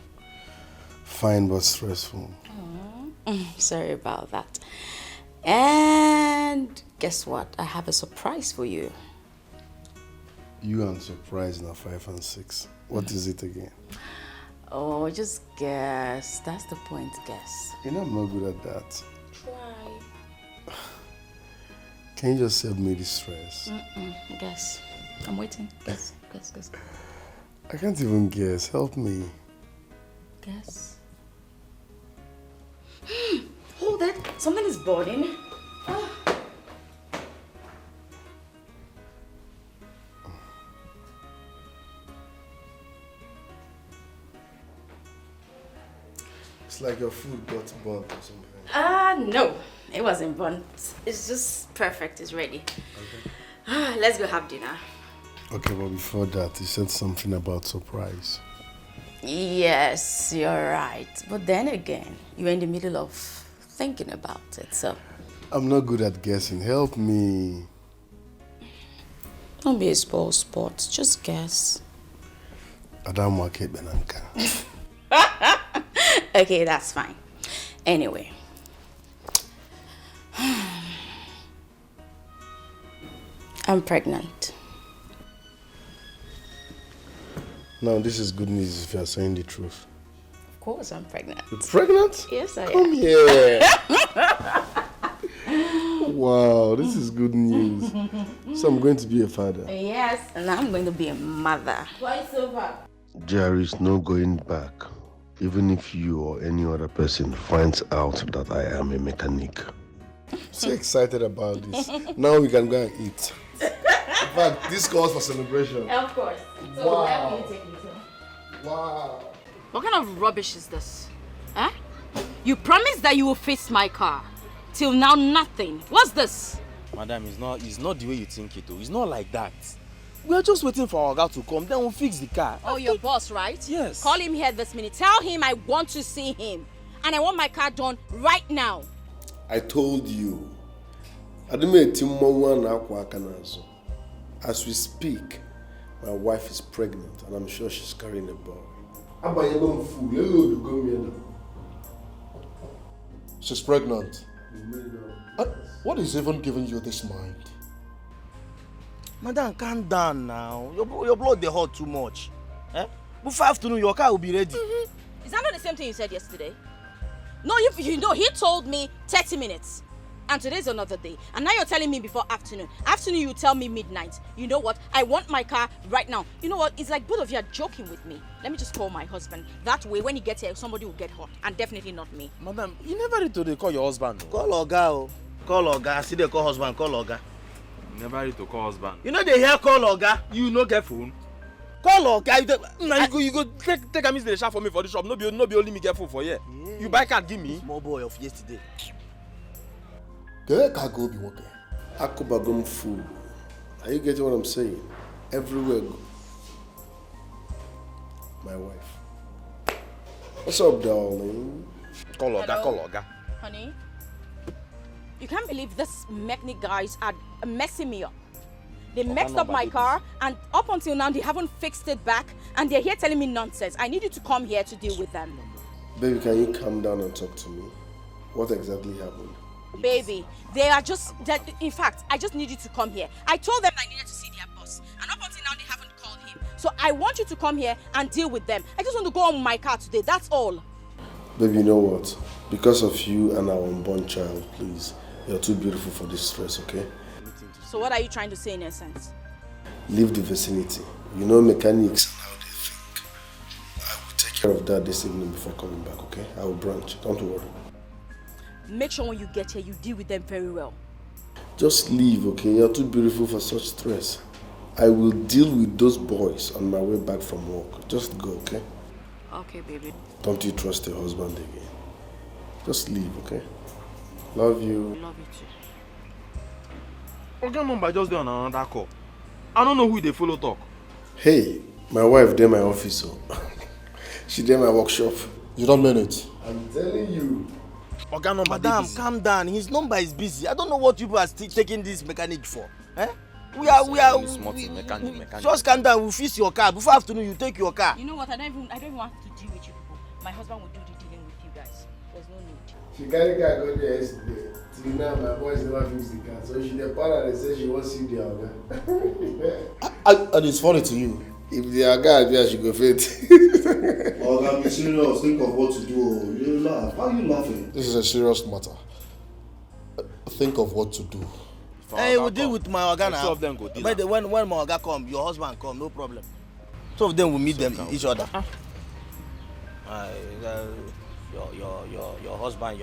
Fine but stressful. Sorry about that. And guess what? I have a surprise for you. You and surprise now 5 and 6. What is it again? Oh, just guess. That's the point, guess. You know I'm not good at that. Try. Can you just save me the stress? Guess. I'm waiting. Guess. I can't even guess. Help me. Guess. Hold it. Something is burning. It's like your food got burnt or something. No. It wasn't burnt. It's just perfect. It's ready. Okay. Let's go have dinner. Okay, but before that, you said something about surprise. Yes, you're right. But then again, you're in the middle of thinking about it, so... I'm not good at guessing. Help me. Don't be a spoiled sport. Just guess. Adam Wake Benanka. Okay, that's fine. Anyway. I'm pregnant. Now, this is good news if you're saying the truth. Of course, I'm pregnant. You're pregnant? Yes, I am. Come here. Wow, this is good news. So I'm going to be a father. Yes, and I'm going to be a mother. Why so far? There is no going back. Even if you or any other person finds out that I am a mechanic. So excited about this. Now we can go and eat. In fact, this calls for celebration. Of course. So Wow. where will you take me to? Wow. What kind of rubbish is this? Huh? You promised that you will fix my car. Till now, nothing. What's this? Madam, it's not the way you think it. It's not like that. We are just waiting for our guy to come, then we'll fix the car. Oh, your boss, right? Yes. Call him here this minute. Tell him I want to see him. And I want my car done right now. I told you. As we speak, my wife is pregnant and I'm sure she's carrying a boy. She's pregnant. What is even giving you this mind? Madam, calm down now. Your blood, they hot too much. Before afternoon, your car will be ready. Is that not the same thing you said yesterday? No, you know, he told me 30 minutes. And today's another day. And now you're telling me before afternoon. Afternoon, you tell me midnight. You know what? I want my car right now. You know what? It's like both of you are joking with me. Let me just call my husband. That way, when he gets here, somebody will get hurt. And definitely not me. Madam, you never need to call your husband. Call Oga. Call Oga. See, they call husband. Call Oga. You never need to call husband. You know they hear call Oga. You no get phone. Call Oga. You go take a miss the shop for me for the shop. No be only me get phone for here. Yeah. You buy card, give me. Small boy of yesterday. Go be working. Akubagum fool. Are you getting what I'm saying? Everywhere go. My wife. What's up, darling? Call Oga, call Oga. Honey, you can't believe this mechanic guys are messing me up. They messed up my car, and up until now they haven't fixed it back, and they're here telling me nonsense. I need you to come here to deal with them. Baby, can you calm down and talk to me? What exactly happened? Baby, they are just that. In fact, I just need you to come here. I told them I needed to see their boss, and up until now they haven't called him. So I want you to come here and deal with them. I just want to go on with my car today. That's all. Baby, you know what? Because of you and our unborn child, please, you're too beautiful for this stress, okay? So what are you trying to say in essence? Leave the vicinity. You know mechanics and how they think. I will take care of that this evening before coming back, okay? I will branch. Don't worry. Make sure when you get here, you deal with them very well. Just leave, okay? You're too beautiful for such stress. I will deal with those boys on my way back from work. Just go, okay? Okay, baby. Don't you trust your husband again? Just leave, okay? Love you. Love you too. Okay, number just there on another call. I don't know who they follow talk. Hey, my wife there my office, so she there my workshop. You don't mean it. I'm telling you. Okay, number Madam, calm down. His number is busy. I don't know what people are still taking this mechanic for. We are. Mechanic. Just calm down. We'll fix your car. Before afternoon, you take your car. You know what? I don't even want to deal with you people. My husband will do the dealing with you guys. There's no need. She carry car go there yesterday. Till now, my boys never fix the car. So she the para and say she won't see the other. And it's funny to you. If the other appear, she go faint. Oga, be serious. Think of what to do. You laugh. Why are you laughing? This is a serious matter. Think of what to do. Hey, we'll deal with my Oga now. Two of them go deal. But when my Oga come, your husband come, no problem. Two of them will meet each other. Your husband.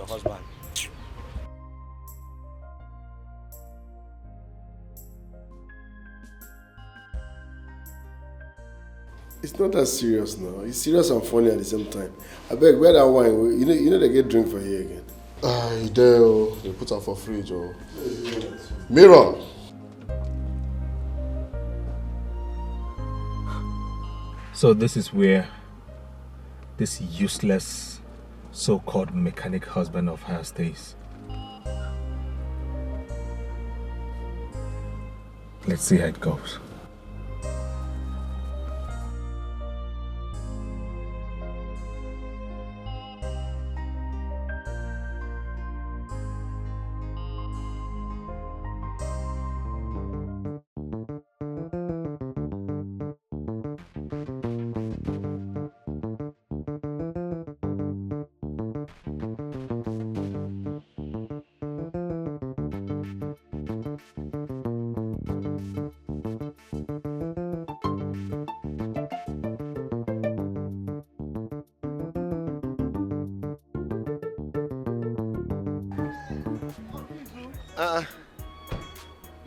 It's not that serious now. It's serious and funny at the same time. I beg, where that wine? You know they get drink for here again. They put her for fridge or mirror. So this is where this useless so-called mechanic husband of hers stays. Let's see how it goes.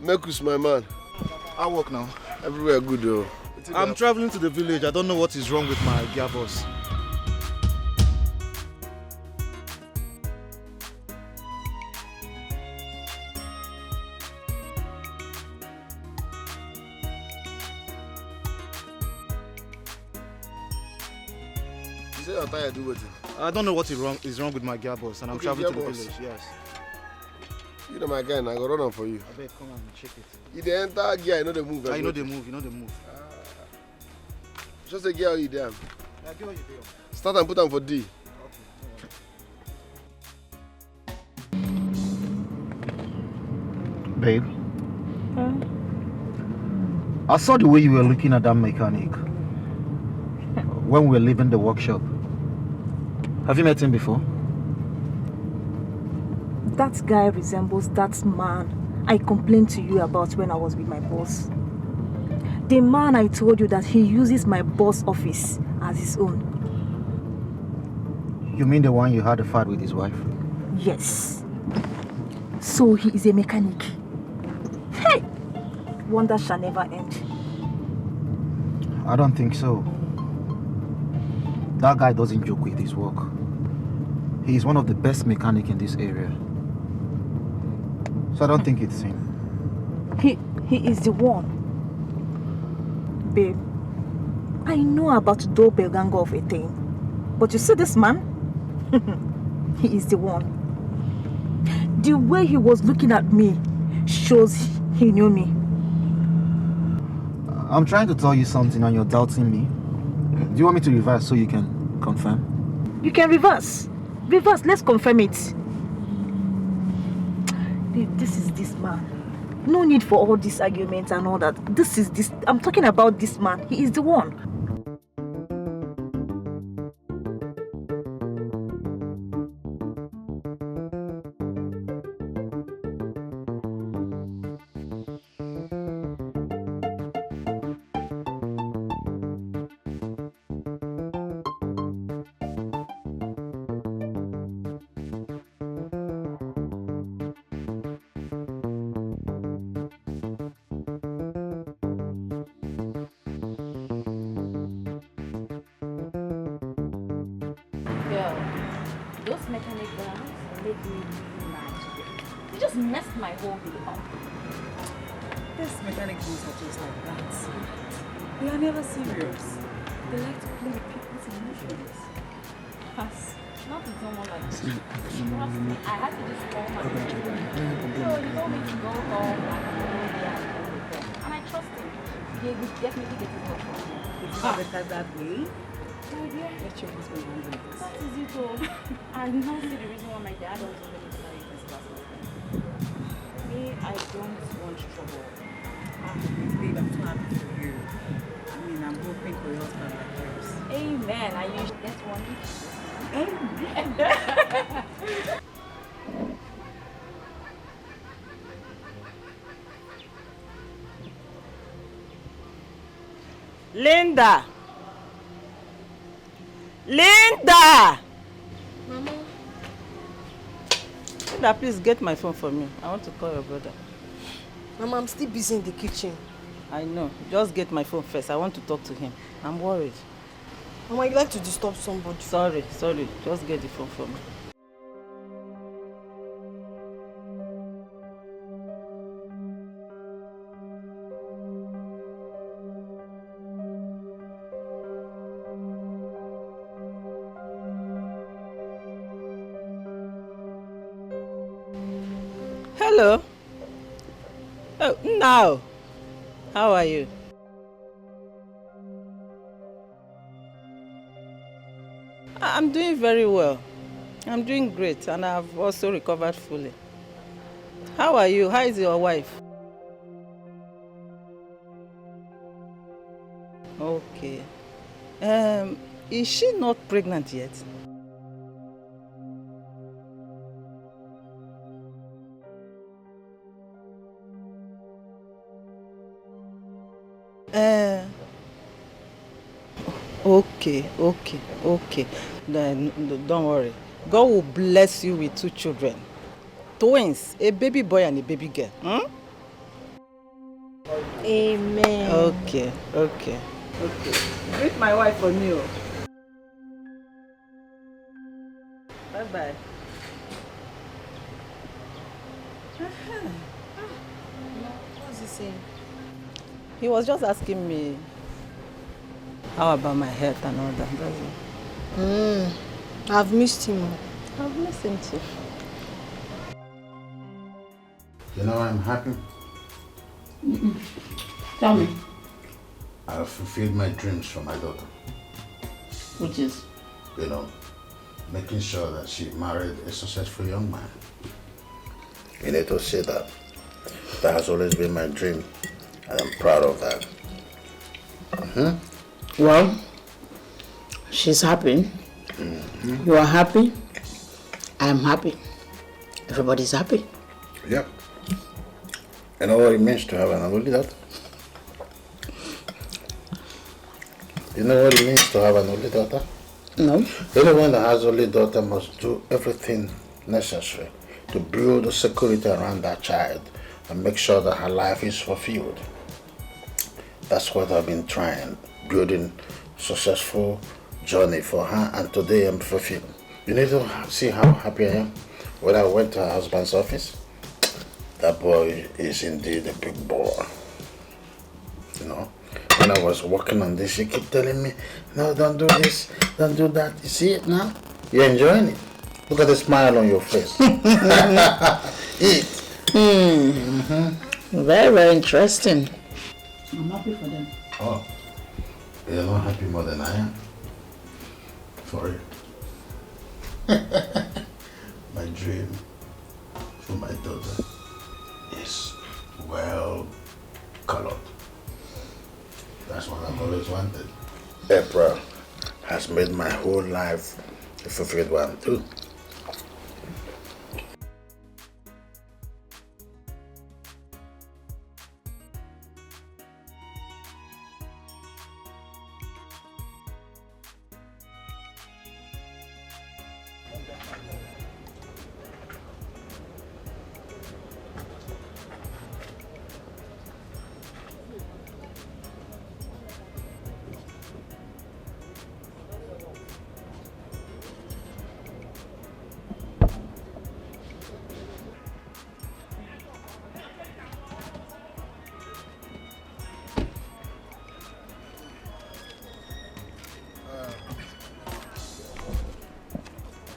Mekus, my man. I work now. Everywhere good though. I'm traveling to the village. I don't know what is wrong with my gearbox. You say you're tired, do what? I don't know what is wrong with my gearbox, and I'm traveling to the village. Yes. You know my guy, and I go run on for you. I bet come and check it. You the entire gear, you know the move. You know the move. You know the move. Just a gear, you there. Yeah, get what you do. Start and put on for D. Babe. I saw the way you were looking at that mechanic when we were leaving the workshop. Have you met him before? That guy resembles that man I complained to you about when I was with my boss. The man I told you that he uses my boss' office as his own. You mean the one you had a fight with his wife? Yes. So he is a mechanic. Hey! Wonder shall never end. I don't think so. That guy doesn't joke with his work. He is one of the best mechanics in this area. So I don't think it's him. He is the one. Babe, I know about doppelganger of a thing. But you see this man? He is the one. The way he was looking at me shows he knew me. I'm trying to tell you something and you're doubting me. Do you want me to reverse so you can confirm? You can reverse. Reverse, let's confirm it. Babe, this is this man. No need for all these arguments and all that. I'm talking about this man. He is the one. My whole day up. This mechanic dudes are just like that. They are never serious. They like to play with people's emotions. Not to someone like this. Trust me, I had to just call my friend. So he told me to go home and and I trust him. He will definitely get his work from me. It's not better that way. Let your husband handle this. That is it all. I now see the reason why my dad also let me marry this person. I don't want trouble. Babe, I'm so happy for you. I mean, I'm hoping for your husband like yours. Amen. I usually get one. Amen. Linda! Linda! Mama. Linda, please get my phone for me. I want to call your brother. Mama, I'm still busy in the kitchen. I know. Just get my phone first. I want to talk to him. I'm worried. Mama, you like to disturb somebody. Sorry. Just get the phone for me. Hello. Oh, now. How are you? I'm doing very well. I'm doing great, and I've also recovered fully. How are you? How is your wife? Okay. Is she not pregnant yet? Okay. Then don't worry. God will bless you with 2 children. Twins, a baby boy and a baby girl. Amen. Okay. Greet my wife for me. Bye-bye. What's he saying? He was just asking me how about my health and all that. That's it. I've missed him. I've missed him too. You know, I'm happy. Tell me. I've fulfilled my dreams for my daughter. Which is? You know, making sure that she married a successful young man. You need to say that. That has always been my dream, and I'm proud of that. Well, she's happy. You are happy. I'm happy. Everybody's happy. Yep. You know what it means to have an only daughter? You know what it means to have an only daughter? No. Anyone that has only daughter must do everything necessary to build the security around that child and make sure that her life is fulfilled. That's what I've been trying, building successful journey for her, and today I'm fulfilled. You need to see how happy I am. When I went to her husband's office, that boy is indeed a big boy. You know, when I was working on this, she kept telling me, no, don't do this, don't do that. You see it now? You're enjoying it. Look at the smile on your face. Eat. Very, very interesting. I'm happy for them. Oh, you're not happy more than I am? For real. My dream for my daughter is well colored. That's what I've always wanted. April has made my whole life a fulfilled one too.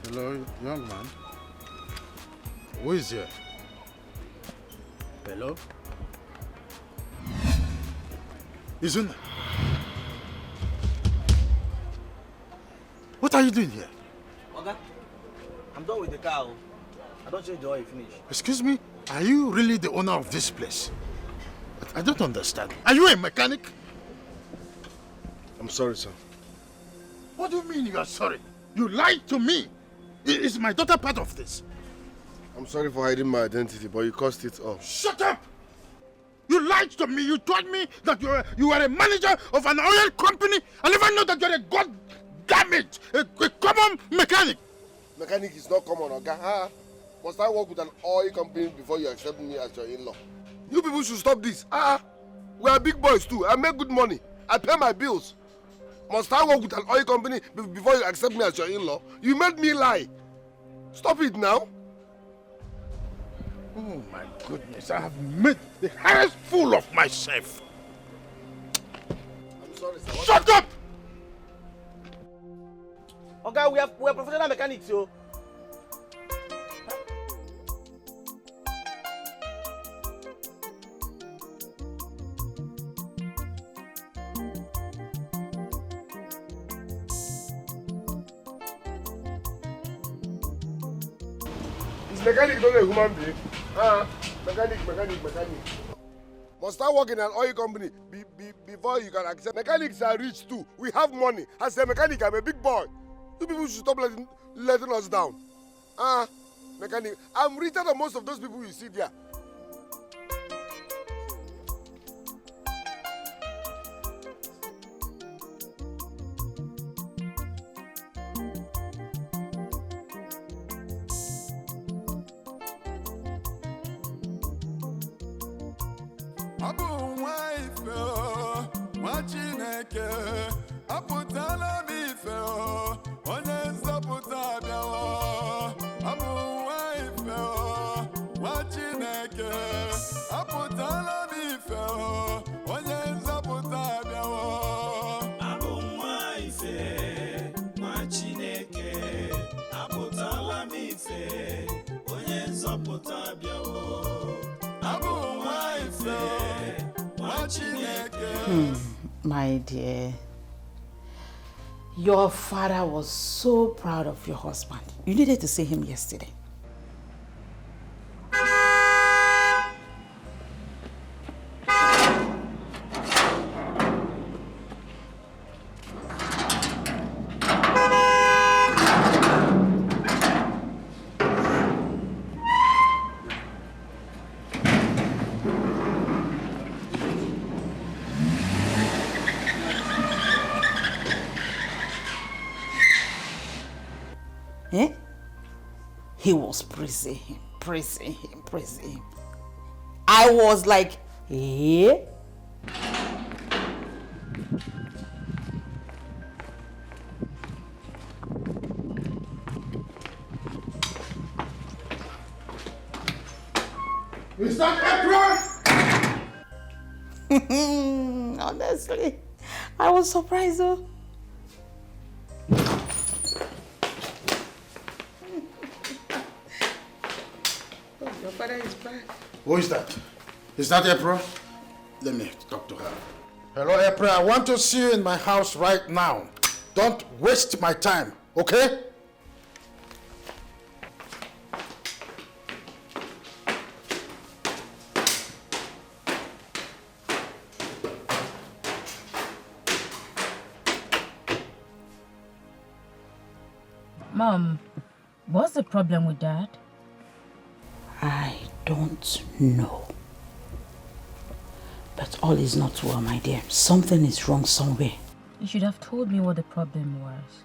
Hello, young man. Who is here? Hello? Isn't it? What are you doing here? Okay. I'm done with the car. I don't change the oil, finish. Excuse me, are you really the owner of this place? I don't understand. Are you a mechanic? I'm sorry, sir. What do you mean you are sorry? You lied to me. Is my daughter part of this? I'm sorry for hiding my identity, but you caused it all. Shut up! You lied to me. You told me that you are a manager of an oil company. I never know that you're a god-damned, a common mechanic. Mechanic is not common, okay? Must I work with an oil company before you accept me as your in-law? You people should stop this. We are big boys too. I make good money. I pay my bills. Must I work with an oil company before you accept me as your in-law? You made me lie. Stop it now. Oh my goodness, I have made the highest fool of myself. I'm sorry, sir. Shut up! Okay, we are professional mechanics, yo. Mechanic is not a human being. Mechanic. Must I work in an oil company before you can accept? Mechanics are rich too. We have money. As a mechanic, I'm a big boy. You people should stop letting us down. Mechanic, I'm richer than most of those people you see there. Aputala mi feo, onenza putabia wo. Abuwa ifeo, wachineke. Aputala mi feo, onenza putabia wo. Abuwa ife, wachineke. My dear, your father was so proud of your husband. You needed to see him yesterday. He was praising him. I was like, eh? Is that April? Honestly, I was surprised though. Your father is back. Who is that? Is that April? Let me talk to her. Hello, April. I want to see you in my house right now. Don't waste my time, okay? Mom, what's the problem with Dad? I don't know. But all is not well, my dear. Something is wrong somewhere. You should have told me what the problem was.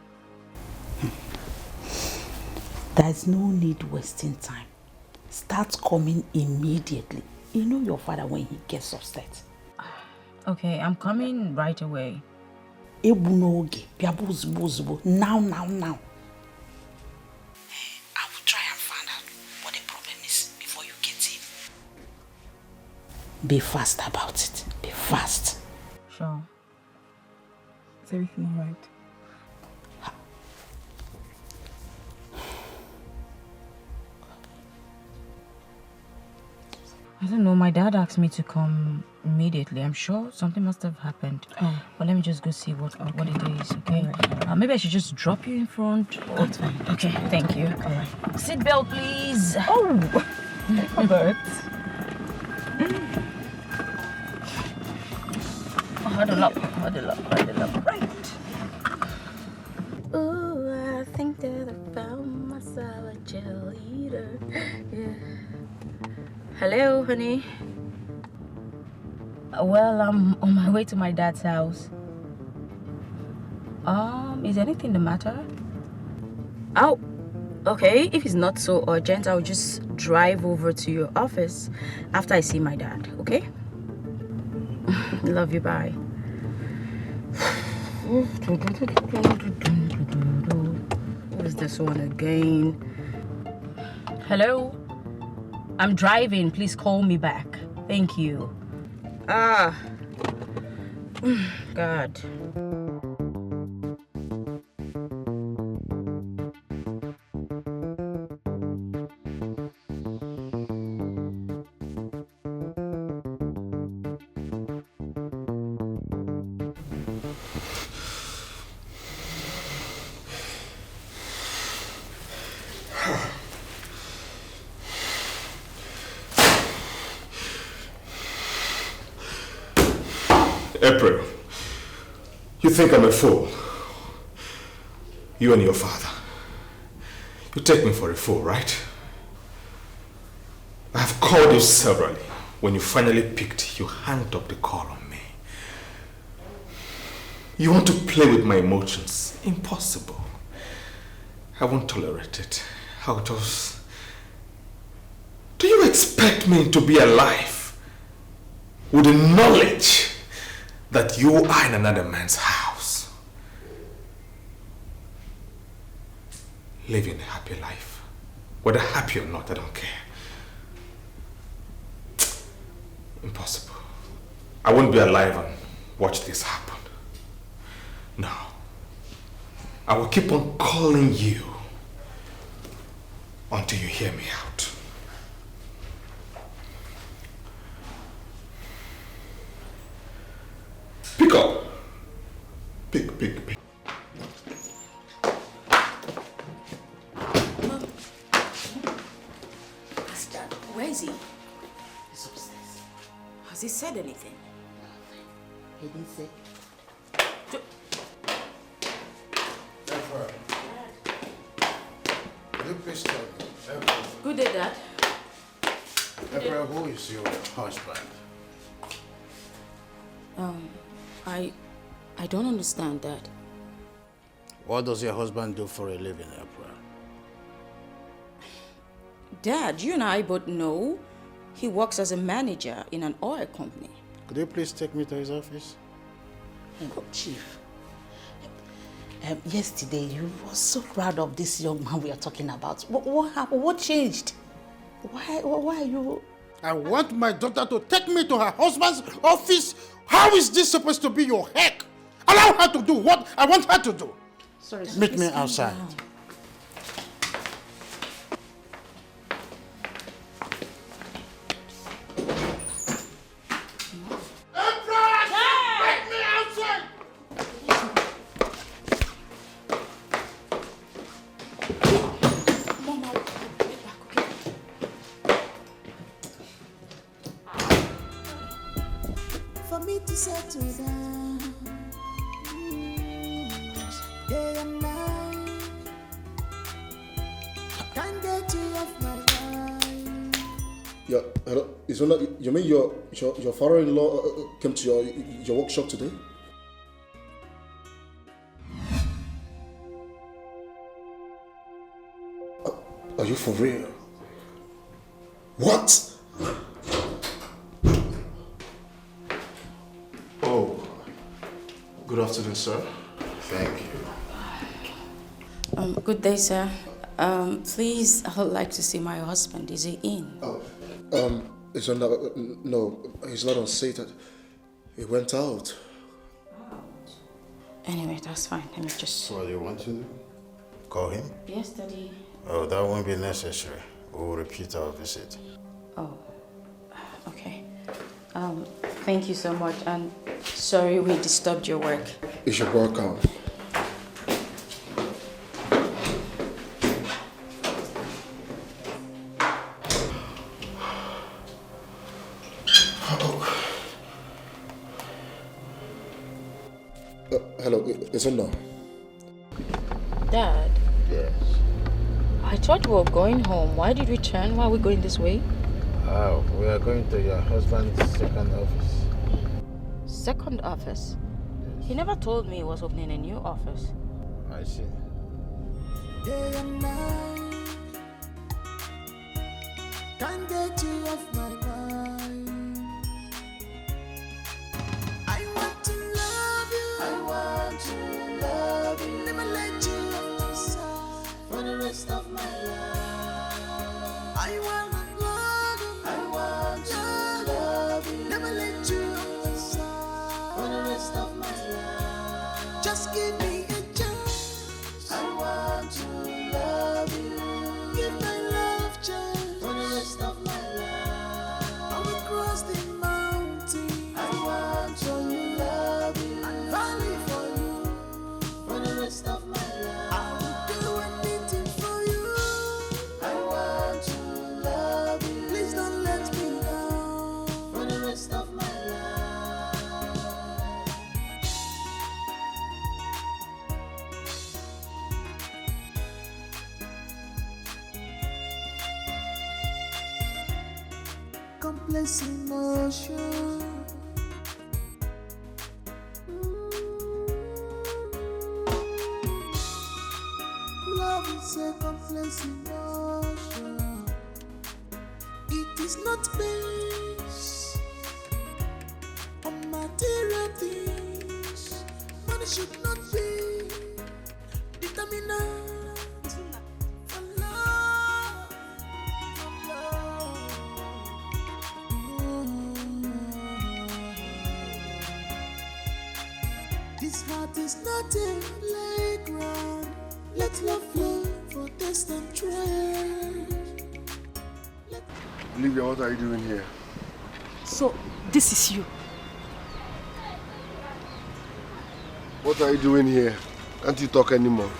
There's no need wasting time. Start coming immediately. You know your father when he gets upset. Okay, I'm coming right away. Now. I will try and find out what the problem is before you get in. Be fast about it. Be fast. Sure. Is everything all right? I don't know, my dad asked me to come immediately. I'm sure something must have happened. Oh. But let me just go see what it is, okay? Maybe I should just drop you in front. That's fine. Okay, thank you. All right. Seatbelt, please. Oh! Robert. Huddle up. Right. Ooh, I think that I found myself a cheerleader. Yeah. Hello, honey. Well, I'm on my way to my dad's house. Is anything the matter? Oh, okay. If it's not so urgent, I'll just drive over to your office after I see my dad, okay? Love you, bye. What is this one again? Hello? I'm driving. Please call me back. Thank you. God. April, you think I'm a fool? You and your father. You take me for a fool, right? I have called you severally. When you finally picked, you hanged up the call on me. You want to play with my emotions. Impossible. I won't tolerate it. How does... Do you expect me to be alive with the knowledge that you are in another man's house, living a happy life? Whether happy or not, I don't care. Impossible. I won't be alive and watch this happen. No. I will keep on calling you until you hear me out. Dad. Where is he? He's upstairs. Has he said anything? He didn't say. Efra, could you please tell me? Efra. Good day, Dad. Efra, who is your husband? I don't understand, Dad. What does your husband do for a living, Efra? Dad, you and I both know he works as a manager in an oil company. Could you please take me to his office? Chief, yesterday you were so proud of this young man we are talking about. What happened? What changed? Why are you... I want my daughter to take me to her husband's office. How is this supposed to be your heck? Allow her to do what I want her to do. Sorry, meet me outside. For me to settle down, day and night, can't get you off my mind. Yeah, hello. Is that, you mean your father-in-law came to your workshop today? Are you for real? What? Oh, good afternoon, sir. Thank you. Good day, sir. Please, I would like to see my husband. Is he in? No, he's not on set. He went out. Anyway, that's fine. Let me just... What do you want to do? Call him? Yes, Daddy. Oh, that won't be necessary. We'll repeat our visit. Oh, okay. Thank you so much, and sorry we disturbed your work. You should welcome. Hello, is it now? Dad, Yes. I thought we were going home. Why did we turn? Why are we going this way? Oh, we are going to your husband's second office. Second office? He never told me he was opening a new office. I see. Day and night, can't get you off my mind. I want to love you. I want to love you. Never let you off my side for the rest of my life. I want to love you. I want to love you. Never let you off my side for the rest of my life. Just give me a chance. I want to love you. Give my love chance for the rest of my life. I will cross the mountain. I want to love you. And valley for you for the rest of my life. I will do anything for you. I want to love you. Please don't let me down for the rest of my life. Complex emotion. Love is a complex emotion. It is not based on material things. Money should not be determinant. For love, for love. This heart is not a playground. Let love flow for test and try. Olivia, what are you doing here? So, this is you. What are you doing here? Can't you talk anymore?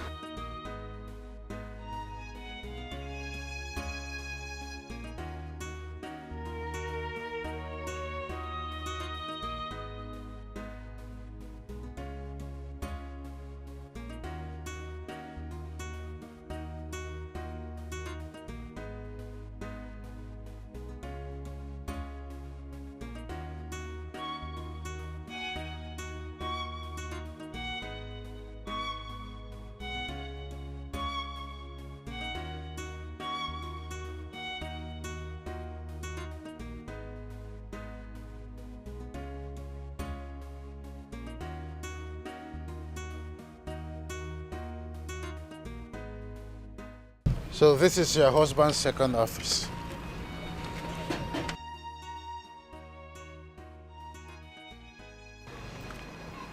So this is your husband's second office.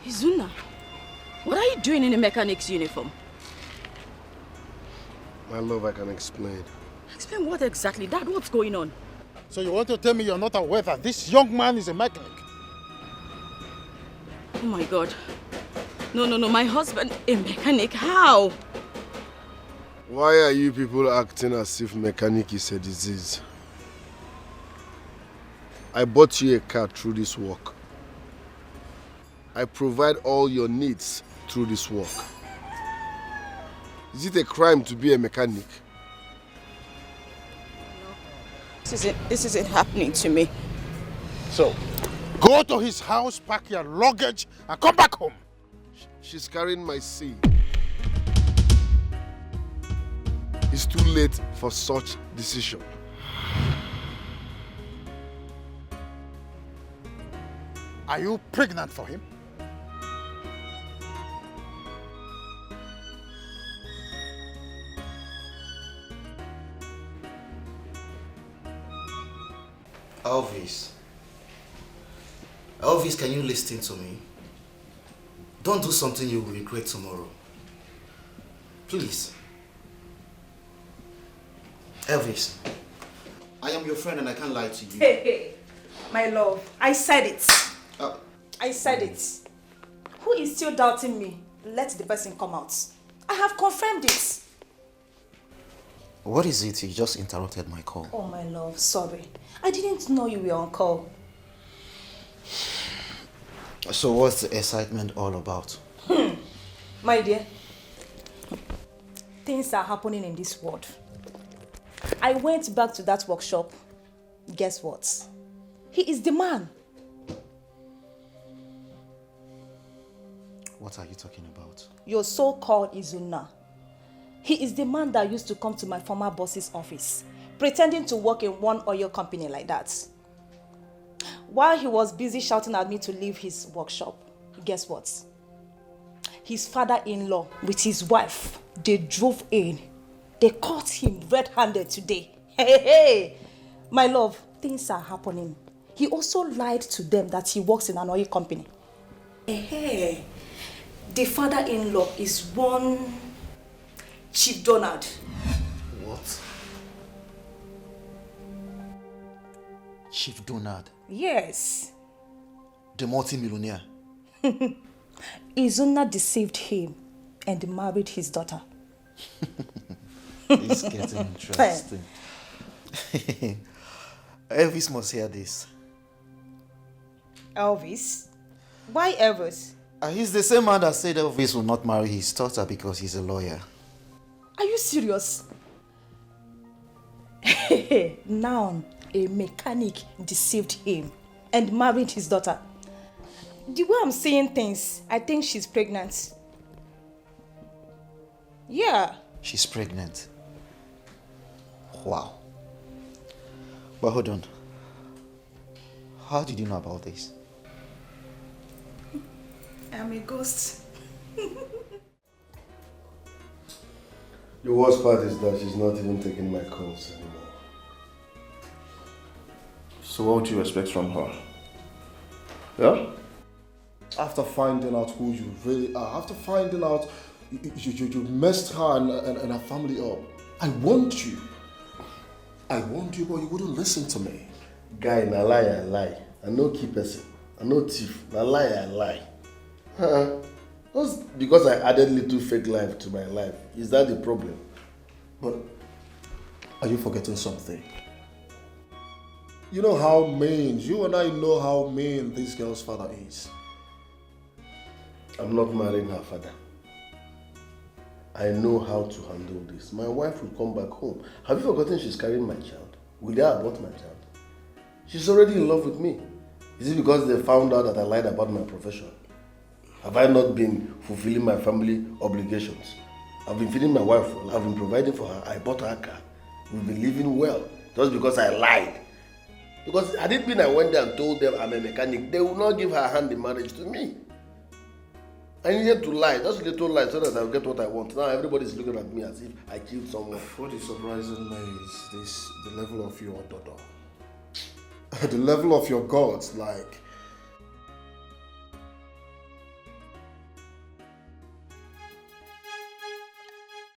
Izuna, what are you doing in a mechanic's uniform? My love, I can explain. Explain what exactly? Dad, what's going on? So you want to tell me you're not aware that this young man is a mechanic? Oh my God. No, my husband, a mechanic, how? Why are you people acting as if mechanic is a disease? I bought you a car through this work. I provide all your needs through this work. Is it a crime to be a mechanic? This isn't happening to me. So, go to his house, pack your luggage, and come back home. She's carrying my seed. It's too late for such decision. Are you pregnant for him? Elvis, can you listen to me? Don't do something you will regret tomorrow. Please. Elvis, I am your friend and I can't lie to you. Hey, my love, I said it. I said it. Who is still doubting me? Let the person come out. I have confirmed it. What is it? You just interrupted my call. Oh, my love, sorry. I didn't know you were on call. So what's the excitement all about? My dear, things are happening in this world. I went back to that workshop. Guess what? He is the man. What are you talking about? Your so-called Izuna. He is the man that used to come to my former boss's office, pretending to work in one oil company like that. While he was busy shouting at me to leave his workshop, guess what? His father-in-law with his wife, they drove in. They caught him red-handed today. Hey, my love, things are happening. He also lied to them that he works in an oil company. Hey, the father-in-law is one Chief Donald. What? Chief Donald? Yes. The multi-millionaire? Izuna deceived him and married his daughter. It's getting interesting. Elvis must hear this. Elvis? Why Elvis? He's the same man that said Elvis will not marry his daughter because he's a lawyer. Are you serious? Now, a mechanic deceived him and married his daughter. The way I'm seeing things, I think she's pregnant. Yeah. She's pregnant. Wow. But hold on. How did you know about this? I'm a ghost. The worst part is that she's not even taking my calls anymore. So what would you expect from her? Yeah? After finding out who you really are, after finding out you messed her and her family up, I warned you, but you wouldn't listen to me. Guy, na lie, I lie. I no key person. I no thief. Na lie, I lie. Just because I added little fake life to my life. Is that the problem? But are you forgetting something? You know how mean, you and I know how mean this girl's father is. I'm not marrying her father. I know how to handle this. My wife will come back home. Have you forgotten she's carrying my child? Will they abort my child? She's already in love with me. Is it because they found out that I lied about my profession? Have I not been fulfilling my family obligations? I've been feeding my wife well. I've been providing for her. I bought her a car. We've been living well. Just because I lied. Because had it been I went there and told them I'm a mechanic, they would not give her hand in marriage to me. I needed to lie, just a little lie, so that I'll get what I want. Now everybody's looking at me as if I killed someone. What is surprising me is the level of your daughter. The level of your gods, like